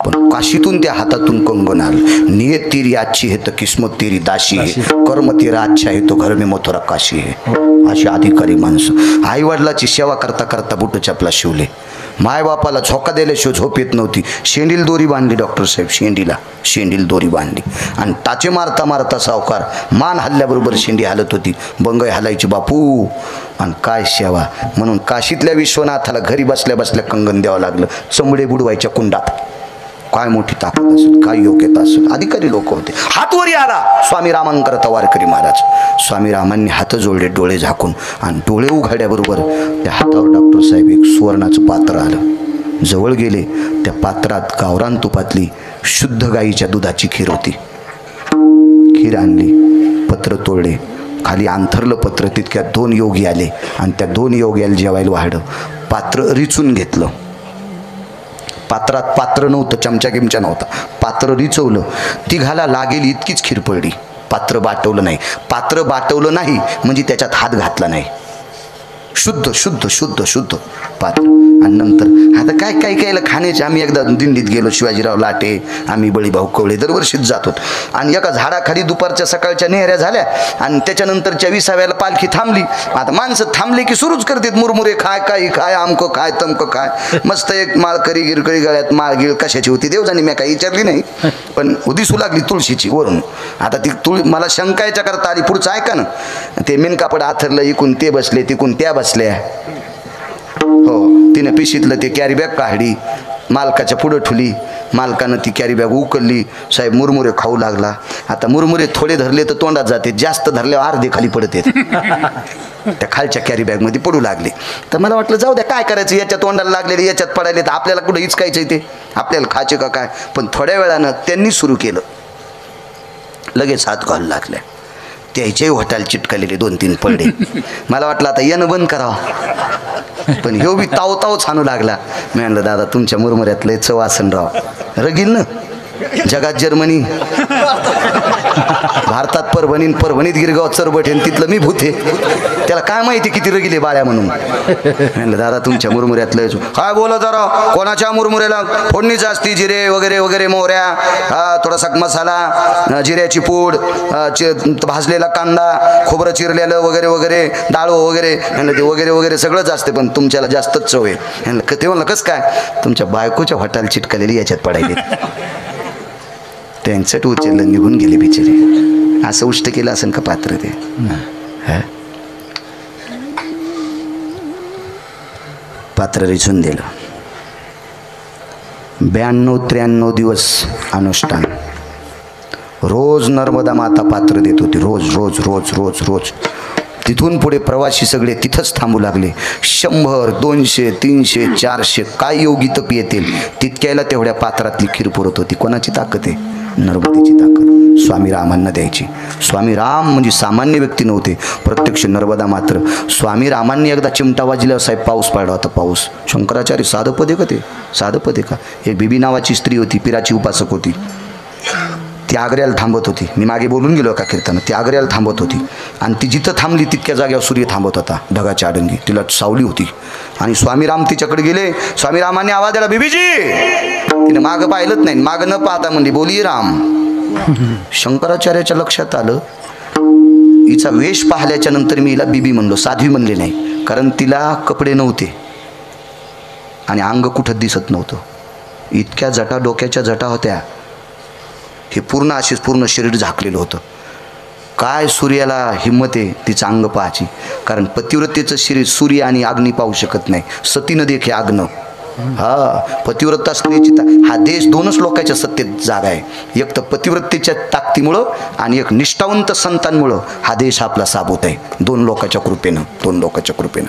पण काशीतून त्या हातातून कंगन आलं. नियत तेरी अच्छी है तो किस्मत तेरी दाशी है, कर्म तेरा अच्छा है तो घर में मथुरा काशी है. अशी अधिकारी माणसं आई वडिलाची सेवा करता करता बुट चपला शिवले. मायबापाला झोका दिल्याशिवाय झोप येत नव्हती. शेंडील दोरी बांधली डॉक्टर साहेब, शेंडील दोरी बांधली आणि टाचे मारता मारता सावकार मान हल्ल्याबरोबर शेंडी हालत होती. बंगई हालायची बापू. आणि काय सेवा म्हणून काशीतल्या विश्वनाथाला घरी बसल्या बसल्या कंगन द्यावं लागलं. चमडे बुडवायच्या कुंडात. काय मोठी ताकद असेल, काय योग्यता असेल. अधिकारी लोक होते. हात वरी आला स्वामी रामांकर तवारकरी महाराज. स्वामी रामांनी हात जोडले डोळे झाकून, आणि डोळे उघड्याबरोबर त्या हातावर डॉक्टर साहेब एक सुवर्णाचं पात्र आलं. जवळ गेले. त्या पात्रात गावरान तुपातली शुद्ध गाईच्या दुधाची खीर होती. खीर आणली, पत्र तोडले, खाली अंथरलं पत्र. तितक्यात 2 योगी आले आणि त्या 2 योग्याला जेवायला वाढलं. पात्र रिचून घेतलं. पात्रात पात्र नव्हतं, चमचा गिमचा नव्हता. पात्र रिचवलं. तिघाला लागेल इतकीच खीर पडली. पात्र बाटवलं नाही. पात्र बाटवलं नाही म्हणजे त्याच्यात हात घातला नाही. शुद्ध शुद्ध शुद्ध शुद्ध पात्र. आणि नंतर आता काय काय कायला खाण्याचे. आम्ही एकदा दिंडीत गेलो, शिवाजीराव लाटे, आम्ही बळीभाऊ कवळे दरवर्षीच जातो. आणि एका झाडाखाली दुपारच्या सकाळच्या नेहऱ्या झाल्या आणि त्याच्यानंतरच्या 20व्याला पालखी थांबली. आता माणसं थांबले की सुरूच करतात मुरमुरे खाय, काही खाय, आमकं खाय, तमकं खाय. मस्त एक माळकरी गिरकळी गळ्यात माळगिळ कशाची होती देवजानी, मी काही विचारली नाही, पण दिसू लागली तुळशीची वरून. आता ती मला शंकायच्या करता आली. पुढचं ऐका ना, ते मेन कापड आथरलं, इकून ते बसले, तिकून त्या बसल्या. हो, तिने पिशीतलं ते कॅरी बॅग काढली, मालकाच्या पुढं ठुली. मालकानं ती कॅरी बॅग उकलली. साहेब मुरमुरे खाऊ लागला. आता मुरमुरे थोडे धरले तर तोंडात जाते, जास्त धरल्यावर अर्धे खाली पडते. त्या खालच्या कॅरी बॅगमध्ये पडू लागले. तर मला वाटलं जाऊ द्या, काय करायचं, याच्या तोंडाला लागलेले याच्यात पडायले तर आपल्याला कुठं हिचकायचं ते, आपल्याला खायचे का काय. पण थोड्या वेळानं त्यांनी सुरू केलं. लगेच हात घालू लागले. त्याच्याही होटाल चिटकलेले 2-3 पडले. मला वाटलं आता येणं बंद करावं, पण ह्यो बी ताव ताव छानू लागला. मी म्हणलं दादा तुमच्या मुरमुऱ्यात लय चव असन राव. रगील ना, जगात जर्मनी, भारतात परभणी, परभणीत गिरगाव चरबटेन, तिथलं मी भूते. त्याला काय माहिती किती रगिले बाळ्या म्हणून. म्हणलं दादा तुमच्या मुरमुऱ्यात लय. काय बोला जरा, कोणाच्या मुरमुऱ्याला फोडणीच असती, जिरे वगैरे वगैरे, मोहऱ्या, थोडासा मसाला, जिऱ्याची पूड, भाजलेला कांदा, खोबरं चिरलेलं वगैरे वगैरे, डाळ वगैरे. म्हणलं ते वगैरे वगैरे सगळंच असते, पण तुमच्याला जास्तच चव आहे. म्हणलं ते म्हणलं कसं काय, तुमच्या बायकोच्या हॉटेल चिटकलेली याच्यात पडायले. त्यांचं उचललं, निघून गेले बिचारे. असं उष्ट केलं असेल का पात्र ते. पात्र रिचून दिलं. 92-93 दिवस अनुष्ठान. रोज नर्मदा माता पात्र देत होती, रोज रोज रोज रोज रोज. तिथून पुढे प्रवासी सगळे तिथंच थांबू लागले. 100, 200, 300, 400 काय योगी तप येतील तितक्याला तेवढ्या पात्रातली खीर पुरत होती. कोणाची ताकद आहे? नर्मदेची ताकद. स्वामी रामांना द्यायची. स्वामी राम म्हणजे सामान्य व्यक्ती नव्हते, प्रत्यक्ष नर्मदा मात्र. स्वामी रामांनी एकदा चिमटा वाजल्यावर साहेब पाऊस पडला होता. पाऊस. शंकराचार्य साधं पद आहे का ते? साधं पद आहे का? एक बीबी नावाची स्त्री होती, पिराची उपासक होती. ती आग्र्याला थांबत होती. मी मागे बोलून गेलो का कीर्तन. ती आग्र्याला थांबत होती आणि ती जिथं थांबली तितक्या जागेवर सूर्य थांबत होता, ढगाच्या आडंगी. तिला सावली होती आणि स्वामीराम तिच्याकडे गेले. स्वामीरामांनी आवाज दिला, बीबीजी. तिने मागं पाहिलंच नाही. मागं न पाहता म्हणली, बोली राम. शंकराचार्याच्या लक्षात आलं, हिचा वेश पाहिल्याच्या नंतर मी हिला बीबी म्हणलो, साध्वी म्हणले नाही, कारण तिला कपडे नव्हते आणि अंग कुठं दिसत नव्हतं. इतक्या जटा, डोक्याच्या जटा होत्या. हे पूर्ण अशीच पूर्ण शरीर झाकलेलं होतं. काय सूर्याला हिंमत आहे तिचं अंग पाहायची, कारण पतिव्रतेचं शरीर सूर्य आणि अग्नी पाहू शकत नाही. सतीनं देखे अग्न. पतिव्रता स्त्रीची हा देश 2च लोकांच्या सत्तेत जागा आहे. एक तर पतिव्रतेच्या ताकदीमुळं आणि एक निष्ठावंत संतांमुळं हा देश आपला साबूत आहे. 2 लोकांच्या कृपेनं, 2 लोकांच्या कृपेनं.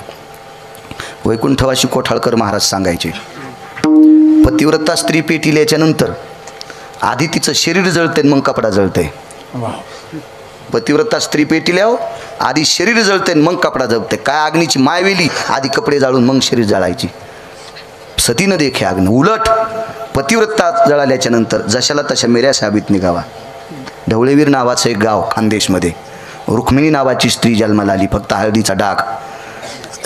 वैकुंठवासी कोठाळकर महाराज सांगायचे, पतिव्रता स्त्री पेटिल्याच्या नंतर आधी तिचं शरीर जळतंय, मग कपडा जळतंय. पतिव्रता स्त्री पेटिल्यावर आधी शरीर जळतंय, मग कपडा जळतंय. काय अग्नीची मायवेली, आधी कपडे जाळून मग शरीर जळायची. सतीनं देखे अग्न. उलट पतिव्रता जळाल्याच्या नंतर जशाला तशा मेऱ्या साबीत निघावा. ढवळेवीर नावाचं एक गाव खानदेशमध्ये. रुक्मिणी नावाची स्त्री जन्माला आली, फक्त हळदीचा डाग.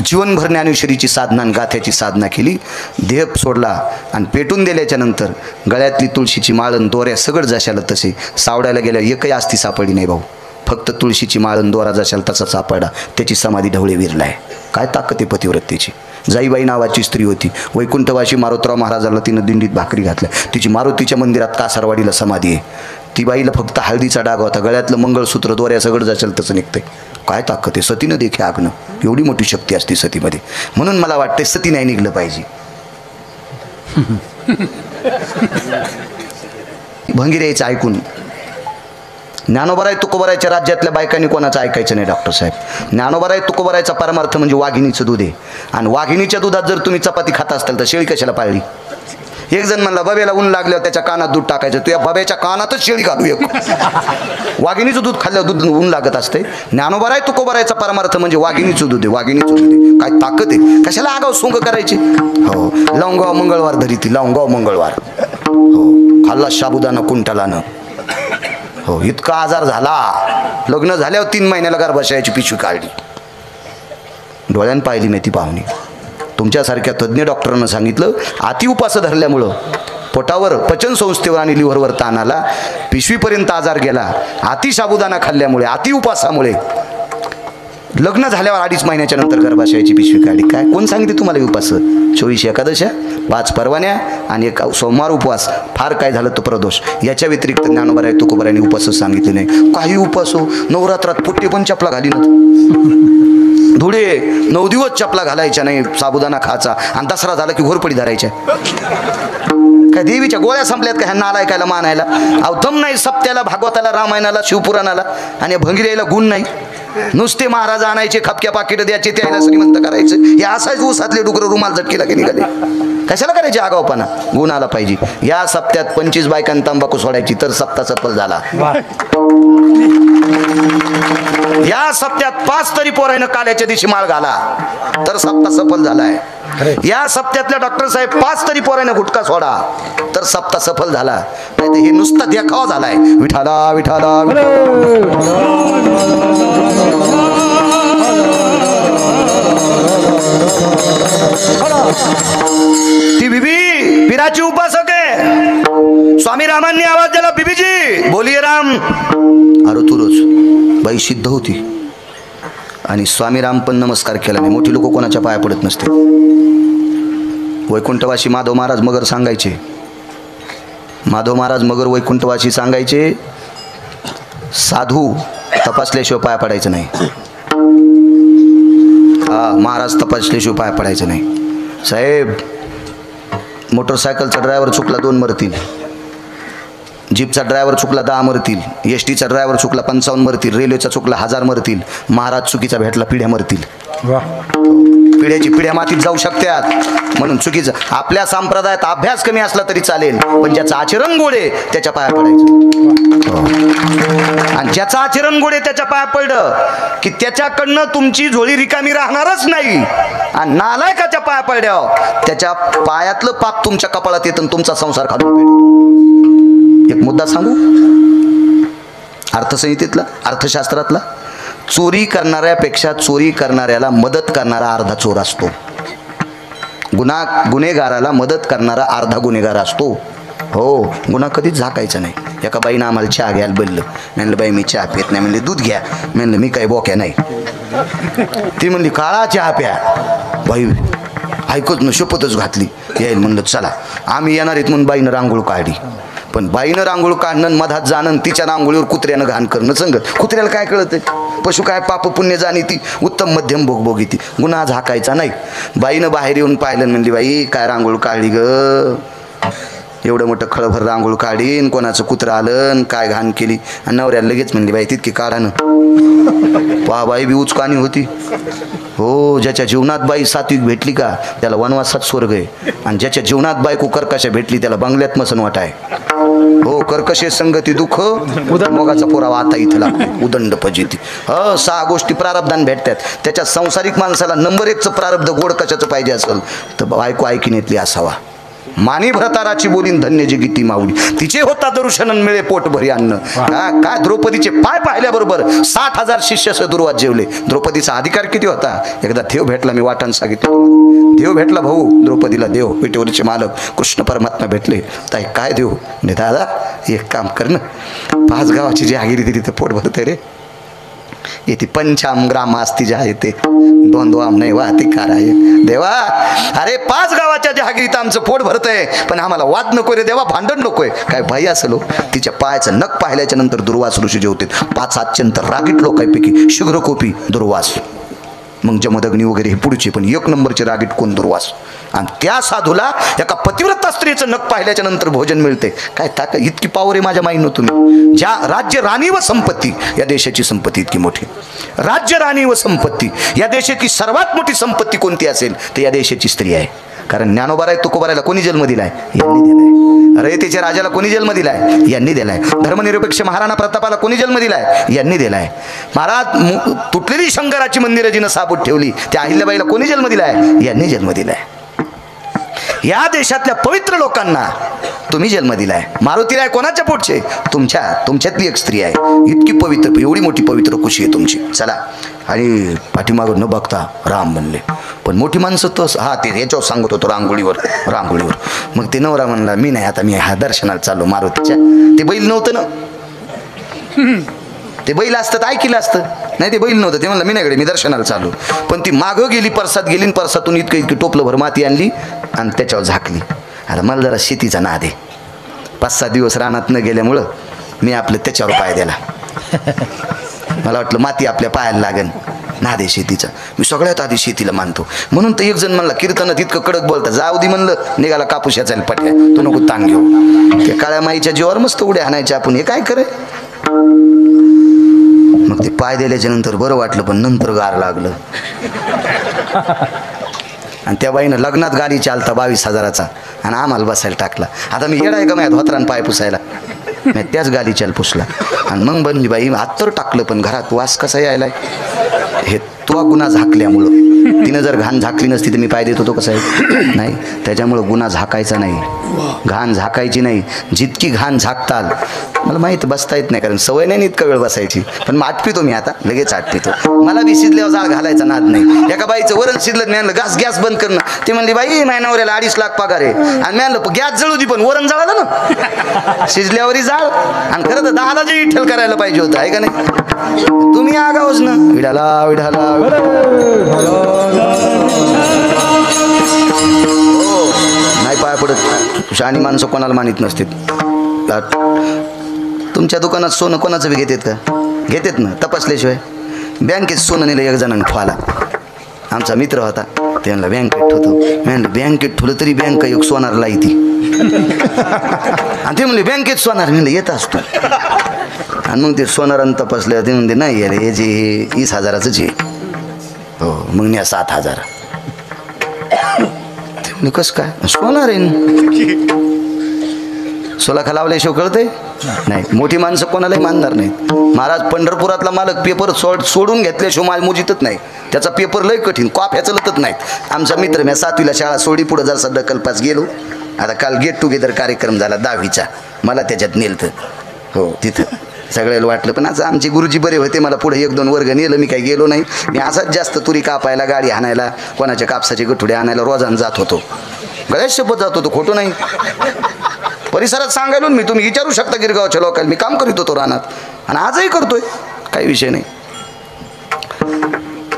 जीवनभर ज्ञानेश्वरीची साधना आणि गाथ्याची साधना केली. देह सोडला आणि पेटून दिल्याच्या नंतर गळ्यातली तुळशीची माळण दोऱ्या सगळं जशाला तसे. सावडायला गेल्या एकही आस्ती सापडली नाही भाऊ, फक्त तुळशीची माळण दोरा जशाला तसा सापडला. त्याची समाधी ढवळेवीरला आहे. काय ताकद आहे पतिव्रतेची. जाईबाई नावाची स्त्री होती. वैकुंठवासी मारुतराव महाराजाला तिनं दिंडीत भाकरी घातल्या. तिची मारुतीच्या मंदिरात कासारवाडीला समाधी आहे. ती बाईला फक्त हळदीचा डाग होता, गळ्यातलं मंगळसूत्र दोऱ्या सगळं जशाल तसं निघतंय. काय ताकद आहे. सतीनं देखे आग्न. एवढी मोठी शक्ती असते सतीमध्ये. म्हणून मला वाटते सती नाही निघलं पाहिजे. भंगीऱ्याचं ऐकून. ज्ञानोबराय तुकोबरायच्या राज्यातल्या बायकांनी कोणाचं ऐकायचं नाही डॉक्टर साहेब. ज्ञानोबराय तुकोबरायचा परमार्थ म्हणजे वाघिणीचं दूध आहे. आणि वाघिणीच्या दुधात जर तुम्ही चपाती खात असाल तर शेळी कशाला पाळली? एक जण म्हणला बब्याला ऊन लागल्यावर त्याच्या कानात दूध टाकायचं. तू या बब्याच्या कानातच शेळी घालू एक. वाघिणीचं दूध खाल्ल्यावर दूध ऊन लागत असते. ज्ञानोबराय तुकोबरायचा परमार्थ म्हणजे वाघिणीचं दूध आहे. वाघिणीचं दूध आहे. काय ताकद आहे. कशाला आगाव सोंग करायची? हो, लवंगाव मंगळवार धरी ती, लवंगाव मंगळवार. हो, खाल्ला साबुदाणा कुंटलानं. हो, इतका आजार झाला. लग्न झाल्यावर 3 महिन्याला गर्भाशयाची पिशवी काढली. डोळ्यानं पाहिली नाही ती पाहुणी. तुमच्यासारख्या तज्ज्ञ डॉक्टरांना सांगितलं अतिउपास धरल्यामुळं पोटावर, पचन संस्थेवर आणि लिव्हरवर ताण आला, पिशवीपर्यंत आजार गेला. अति साबुदाणा खाल्ल्यामुळे, अतिउपासामुळे लग्न झाल्यावर 2.5 महिन्याच्या नंतर गर्भाशयाची पिशवी काढली. काय कोण सांगितले तुम्हाला उपास? 24 एकादशा, 5 परवान्या आणि 1 सोमवार उपवास. फार काय झालं तर प्रदोष. याच्या व्यतिरिक्त ज्ञानोबराय तुकोबरायांनी उपवास सांगितले नाही. काही उपवास हो, नवरात्रात पुट्टे पण चपला घालीनात. धुळे 9 दिवस चपला घालायच्या नाही, साबुदाणा खायचा आणि दसरा झाला की घोरपडी धरायच्या. काय देवीच्या गोळ्या संपल्यात का ह्यांना नालायकायला मानायला? अवधम नाही सप्त्याला, भागवताला, रामायणाला, शिवपुराणाला. आणि भंगिऱ्याला गुण नाही. नुसते महाराज आणायचे, खपक्या पाकिट द्यायचे, त्याला श्रीमंत करायचं. हे असाच ऊसातले डुकर रुमाल झटकेला की निघाले. कशाला करायचे आगावपणा? गुण आला पाहिजे. या सप्त्यात 25 बायकांनी तंबाखू सोडायची तर सप्ताह सफल झाला. या सप्त्यात 5 तरी पोरायनं काल्याच्या दिवशी माळ घाला तर सप्ताह सफल झालाय. या सप्त्यातल्या डॉक्टर साहेब 5 तरी पोरायनं गुटखा सोडा तर सप्ताह सफल झाला. नाही तर हे नुसता देखावा झालाय. विठाला विठाला ती बिबी पिराची उपासक आहे. स्वामी रामांनी आवाज दिला, बिबीजी बोलिये राम. अरे तू रोज बाई सिद्ध होती आणि स्वामी राम पण नमस्कार केला नाही. मोठी लोक कोणाच्या पाया पडत नसते. वैकुंठवासी माधव महाराज मगर सांगायचे, माधव महाराज मगर वैकुंठवासी सांगायचे, साधू तपासल्याशिवाय पाया पडायचं नाही. हा, महाराज तपासल्याशिवाय पाया पडायचं नाही. साहेब, मोटरसायकलचा ड्रायव्हर चुकला 2 मरतील, जीपचा ड्रायव्हर चुकला 10 मरतील, एसटीचा ड्रायव्हर चुकला 55 मरतील, रेल्वेचा चुकला 1000 मरतील. महाराज चुकीचा भेटला पिढ्या मरतील. पिढ्याची पिढ्या मातीत जाऊ शकतात म्हणून चुकीचं. आपल्या संप्रदायात अभ्यास कमी असला तरी चालेल, पण ज्याचं आचरण गोड आहे त्याच्या पाया पडायचं. आणि ज्याचं आचरण गोड आहे त्याच्या पाया पडलं की त्याच्याकडनं तुमची झोळी रिकामी राहणारच नाही. आणि नालायकाच्या पाया पडल्यावर त्याच्या पायातलं पाप तुमच्या कपाळात येतं आणि तुमचा संसार खालून पेटतो. एक मुद्दा सांगू अर्थसंहितेतला, अर्थशास्त्रातला. चोरी करणाऱ्यापेक्षा चोरी करणाऱ्याला मदत करणारा अर्धा चोर असतो. गुन्हेगाराला मदत करणारा अर्धा गुन्हेगार असतो. हो, गुन्हा कधीच झाकायचा नाही. एका बाईनं आम्हाला चहा घ्यायला बोललं. म्हणलं बाई मी चहा पित नाही. म्हणले दूध घ्या. म्हणलं मी काही बोक्या नाही. ती म्हणली काळा चहा प्या. बाई ऐकत न शपथच घातली यायला. म्हणलं चला आम्ही येणार आहेत म्हणून बाईनं रांगोळ काढली. पण बाईनं रांगोळ काढणं, मधात जाणं, तिच्या रांगोळीवर कुत्र्यानं घाण करणं संगत. कुत्र्याला काय कळत? पशु काय पाप पुण्य जाणी ती, उत्तम मध्यम भोगभोगी ती. गुन्हा झाकायचा नाही. बाईनं बाहेर येऊन पाहिलं, म्हणली बाई काय रांगोळ काढली ग? एवढं मोठं खळभर रांगोळ काढीन, कोणाचं कुत्रं आलं, काय घाण केली. आणि नवऱ्याला लगेच म्हणली बाई तितकी काढा ना. पहा बाई बी उचकानी होती. हो, ज्याच्या जीवनात बाई सात्विक भेटली का त्याला वनवासात स्वर्ग आहे. आणि ज्याच्या जीवनात बायको कर्कशा भेटली त्याला बंगल्यात मसन वाट आहे. हो, कर्कशे संगती दुःख मोगाचा पुरावा आता इथं लागतो. उदंड फजिती. 6 गोष्टी प्रारब्धान भेटतात. त्याच्या संसारिक माणसाला नंबर 1चं प्रारब्ध गोड कशाचं पाहिजे असेल तर बायको ऐकिनेतली असावा. मानी भ्रताराची बोलीन धन्य जगिती माऊली, तिचे होता दर्शन मिळे पोट भरी अन्न. काय द्रौपदीचे पाय पाहिल्याबरोबर 60,000 शिष्य सदुर्वात जेवले. द्रौपदीचा अधिकार किती होता? एकदा देव भेटला, मी वाटण सांगितलं. देव भेटला भाऊ द्रौपदीला. देव विटेवरीचे मालक कृष्ण परमात्मा भेटले. ताई काय देव? ने दादा एक काम कर ना, 5 गावाची जहागिरी दिली तर पोट भरते रे. येते 55 ग्राम असती ज्या येते 2 दोआम नाही वाहती कार आहे. देवा अरे 5 गावाच्या जहागिरीत आमचं पोट भरतंय, पण आम्हाला वाद नको रे देवा, भांडण नकोय. काय भाई असलो तिच्या पायाचं नख पाहिल्याच्या नंतर दुर्वास ऋषी जेवते. 5 अत्यंत रागीट लोकांपैकी शीघ्रकोपी दुर्वास. मग जमदग्नी वगैरे हे पुढचे, पण एक नंबरचे रागीट कोण दुर्वास. आणि त्या साधूला एका पतिव्रता स्त्रीचं नख पाहिल्याच्या नंतर भोजन मिळते. काय ताकद, इतकी पावर आहे माझ्या माईनं तुम्ही. ज्या राज्य, राणी व संपत्ती, या देशाची संपत्ती इतकी मोठी. राज्य, राणी व संपत्ती, या देशाची सर्वात मोठी संपत्ती कोणती असेल तर या देशाची स्त्री आहे. कारण ज्ञानोबाराय तुकोबारायला कोणी जन्म दिलाय? यांनी दिलाय. रयतेच्या राजाला कोणी जन्म दिलाय? यांनी दिलाय. धर्मनिरपेक्ष महाराणा प्रतापाला कोणी जन्म दिलाय? यांनी दिलाय. महाराज तुटलेली शंकराची मंदिरं जिनं साबूत ठेवली त्या अहिल्याबाईला कोणी जन्म दिलाय? यांनी जन्म दिलाय. या देशातल्या पवित्र लोकांना तुम्ही जन्म दिलाय. मारुतीराय कोणाच्या पोटचे? तुमच्यातली एक स्त्री आहे. इतकी पवित्र, एवढी मोठी पवित्र कुशी आहे तुमची. चला. आणि पाठीमागं न बघता राम बनले. पण मोठी माणसं तो ते याच्यावर सांगत होतो रांगोळीवर. मग ते नवरा म्हणला मी नाही, आता मी दर्शनाला चाललो मारुतीच्या. ते बैल नव्हतं ना, ते बैल असतं तर ऐकलं असतं. नाही, ते बैल नव्हतं. ते म्हणलं मी नाही, मी दर्शनाला चालू. पण ती मागं गेली, परसात गेली, आणि परसातून इतकी टोपलं भर माती आणली आणि त्याच्यावर झाकली. आता मला जरा शेतीचा नाद आहे. 5-6 दिवस रानात न गेल्यामुळं मी आपलं त्याच्यावर पाय दिला. मला वाटलं माती आपल्या पायाला लागेल. नाद आहे शेतीचा. मी सगळ्यात आधी शेतीला मानतो. म्हणून तर एक जण म्हणला कीर्तनात इतकं कडक बोलता, जाऊ दे म्हणलं, निघाला कापूस याचायला पट्या, तो नको तांग घेऊ. त्या काळ्या माईच्या जीवावर मस्त उड्या हाणायच्या आपण. हे काय करे. मग ते पाय दिल्याच्या नंतर बरं वाटलं, पण नंतर गार लागलं. आणि त्या बाईनं लग्नात गाडी चालता 22,000चा आणि आम्हाला बसायला टाकला. आता मी येडाय का माझ्या धोत्रान पाय पुसायला? मी त्याच गालीच्याला पुसला. आणि मग बनली बाई, आत्तर टाकलं, पण घरात वास कसा यायलाय? हे तो गुन्हा झाकल्यामुळं. तिनं जर घाण झाकली नसती तर मी पाय देत होतो कसं आहे? नाही. त्याच्यामुळं गुन्हा झाकायचा नाही, घाण झाकायची नाही. जितकी घाण झाकताल, मला माहीत बसता येत नाही कारण सवय नाही इतका वेळ बसायची, पण मग आटपितो मी आता, लगेच आटपितो. मला बी शिजल्यावर जाळ घालायचा नाद नाही. एका बाईचं वरण शिजलं, मी आणलं गॅस बंद करणं. ती म्हणली बाई माझ्या नवऱ्याला 2.5 लाख पगार आहे. आणि मी आणलं गॅस जळू दे पण वरण जळालं ना, शिजल्यावरही जाळ. आणि खरं तर 10ला जे विठ्ठल करायला पाहिजे होतं, आहे का नाही? तुम्ही आगावच ना, विढाला विढाला. नाही पाय पडत. शहाणी माणसं कोणाला मानित नसते. तुमच्या दुकानात सोनं कोणाचं बी घेतात का? घेतात ना, तपासल्याशिवाय. बँकेत सोनं नेलं एक जणांनी ठेवाला. आमचा मित्र होता, ते म्हणला बँकेत ठेवतो. मी म्हणलं बँकेत ठेवलं तरी बँक एक सोनारला येते. आणि ते म्हणले बँकेत सोनार. म्हणलं येत असतो. आणि मग ते सोनारानं तपासलं. ते म्हणते नाही अरे हे जे 20,000च आहे. हो, मग न्या 7,000. ते म्हणले कसं काय? सोनार आहे. सोलाखा लावल्याशिवाय कळतंय? नाही. मोठी माणसं कोणालाही मानणार नाहीत. महाराज पंढरपुरातला मालक पेपर सोडून घेतल्याशिवाय माल मोजितच नाही. त्याचा पेपर लय कठीण, कॉफ्या चलतच नाहीत. आमचा मित्र, मी 7वीला शाळा सोडी, पुढं जरासा दखलपास गेलो. आता काल गेट टुगेदर कार्यक्रम झाला 10वीचा, मला त्याच्यात नेलतं. हो, तिथं सगळ्याला वाटलं, पण असं आमचे गुरुजी बरे होते, मला पुढे 1-2 वर्ग नेलं. मी काही गेलो नाही. मी असाच जास्त तुरी कापायला, गाडी हाणायला, कोणाच्या कापसाचे गठुडे आणायला रोजानं जात होतो. गळ्यात शपथ जात होतो, खोटं नाही. परिसरात सांगायलो मी, तुम्ही विचारू शकता गिरगावच्या लोकांना. मी काम करीत होतो रानात आणि आजही करतोय, काही विषय नाही.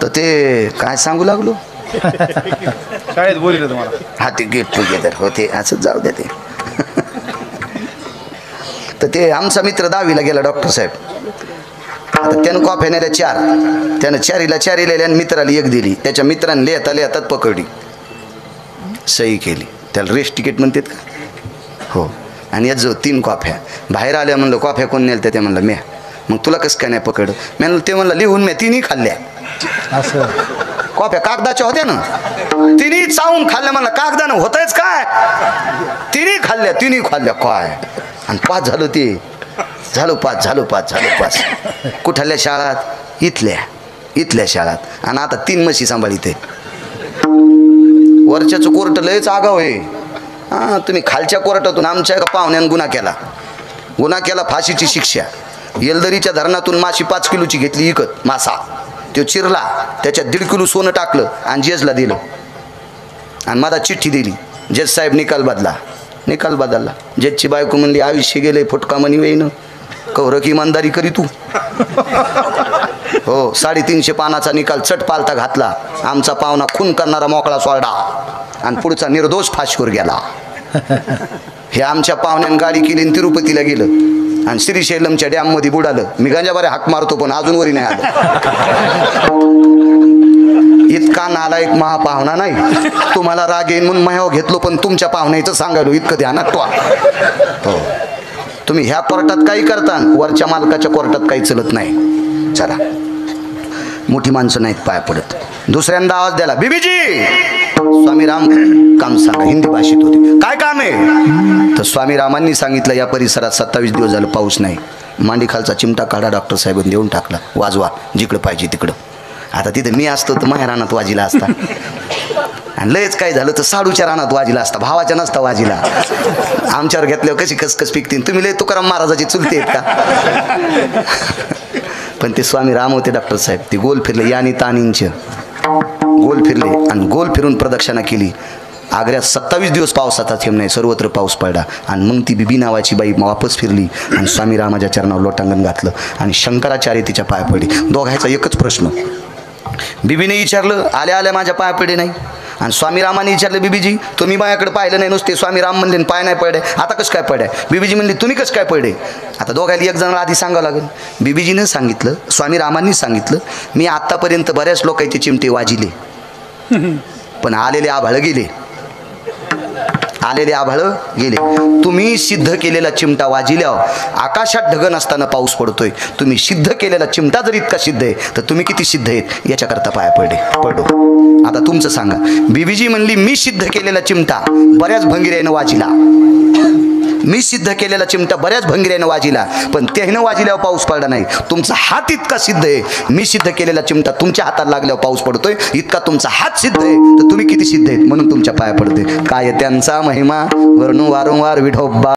तर ते काय सांगू लागलो, शाळेत बोलले तुम्हाला? हा, ते गेट टुगेदर होते, असंच जाऊ द्या ते. तर ते आमचा मित्र 10वीला गेला, डॉक्टर साहेब. आता त्यानं कॉफ्या नेल्या 4. त्यानं 4ला लिहिल्या आणि मित्राला 1 दिली. त्याच्या मित्राने लिहतात पकडली, सही केली. त्याला रेस्ट तिकीट म्हणतात का? हो. आणि यात जो 3 कॉफ्या बाहेर आल्या. म्हणलं कॉफ्या कोण नेल? ते म्हणलं म्या. मग तुला कसं काय नाही पकड? म्हणलं ते म्हणलं लिहून म्या 3ही खाल्ल्या. असं कॉफ्या कागदाच्या होत्या ना, 3ही चावून खाल्ल्या. म्हणलं कागदानं होतंयच काय? 3ही खाल्ल्या काय? आणि 5 झालं. ते झालो 5. कुठल्या शाळात? इथल्या शाळात. आणि आता 3 म्हशी सांभाळीते. वरच्याचं कोर्ट लयच आगाव आहे. हां, तुम्ही खालच्या कोर्टातून आमच्या एका पाहुण्यानं गुन्हा केला, फाशीची शिक्षा. येलदरीच्या धरणातून माशी 5 किलोची घेतली विकत, मासा. तो चिरला, त्याच्यात 1.5 किलो सोनं टाकलं आणि जजला दिलं. आणि मला चिठ्ठी दिली, जज साहेब निकाल बदलला. जजची बायको म्हणली आयुष्य गेले, फुटका मनी वेईन, कवर की इमानदारी करी तू. हो, 350 पानाचा निकाल चट पालता घातला. आमचा पाहुणा खून करणारा मोकळा सोडा आणि पुढचा निर्दोष फाशीवर गेला. हे आमच्या पाहुण्यानं गाडी केली आणि तिरुपतीला गेलं आणि श्रीशैलमच्या डॅममध्ये बुडालं. मी गंजाबारे हाक मारतो पण अजून वरी नाही आलं. इतका नालायक महापाहुणा नाही. तुम्हाला राग येईन म्हणून मायाव घेतलो, पण तुमच्या पाहुण्याचं सांगायलो इतकं ध्यानात ठेवा. हो, तुम्ही ह्या कोर्टात काही करता, वरच्या मालकाच्या कोर्टात काही चलत नाही. चला, मोठी माणसं नाहीत पाया पडत. दुसऱ्यांदा आवाज द्याला, बीबीजी स्वामी राम काम सांगा. हिंदी भाषेत होते. काय काम आहे? तर स्वामी रामांनी सांगितलं या परिसरात 27 दिवस झालं पाऊस नाही. मांडी खालचा चिमटा काढा, डॉक्टर साहेबांनी देऊन टाकला. वाजवा जिकडं पाहिजे तिकडं. आता तिथं मी असतो तर माझ्या रानात वाजिला असता, आणि लयच काय झालं तर साडूच्या रानात वाजिला असता, भावाच्या नसता वाजिला. आमच्यावर घेतल्यावर कशी कसकस पिकतील. तुम्ही लय तुकाराम महाराजाची चुलते आहेत का? पण ते स्वामी राम होते डॉक्टर साहेब. ते गोल फिरले, यानी तानींच गोल फिरले आणि गोल फिरून प्रदक्षिणा केली. आग्र्यात 27 दिवस पावसाचा थेंब नाही, सर्वत्र पाऊस पडला. आणि मग ती बीबी नावाची बाई वापस फिरली आणि स्वामी रामाच्या चरणावर लोटांगण घातलं आणि शंकराचार्य तिच्या पाया पडले. दोघांचा एकच प्रश्न. बीबीने विचारलं, आल्या आल्या माझ्या पाया पडे नाही. आणि स्वामी रामाने विचारलं, बीबीजी तुम्ही माझ्याकडे पाहिलं नाही नुसते. स्वामी राम म्हणले पाय नाही पडे, आता कसं काय पडे? बीबीजी म्हणले तुम्ही कसं काय पडे? आता दोघायला एक जणाला आधी सांगावं लागेल. बीबीजीनं सांगितलं, स्वामी रामांनी सांगितलं, मी आत्तापर्यंत बऱ्याच लोकांचे चिमटे वाजिले, पण आलेले आभाळ गेले. आलेले आभाळ गेले. तुम्ही सिद्ध केलेला चिमटा वाजिल्यावर आकाशात ढग नसताना पाऊस पडतोय. तुम्ही सिद्ध केलेला चिमटा जर इतका सिद्ध आहे तर तुम्ही किती सिद्ध आहेत याच्याकरता पाया पडलो. आता तुमचं सांगा. बीबीजी म्हणली मी सिद्ध केलेला चिमटा बऱ्याच भंगिऱ्यानं वाजिला, मी सिद्ध केलेला चिमटा बऱ्याच भंगिऱ्यानं वाजिला, पण त्यानं वाजिल्यावर पाऊस पडला नाही. तुमचा हात इतका सिद्ध आहे, मी सिद्ध केलेला चिमटा तुमच्या हातात लागल्यावर पाऊस पडतोय, इतका तुमचा हात सिद्ध आहे, तर तुम्ही किती सिद्ध आहेत म्हणून तुमच्या पाया पडते. काय त्यांचा महिमा वर्णू वारंवार विठोबा.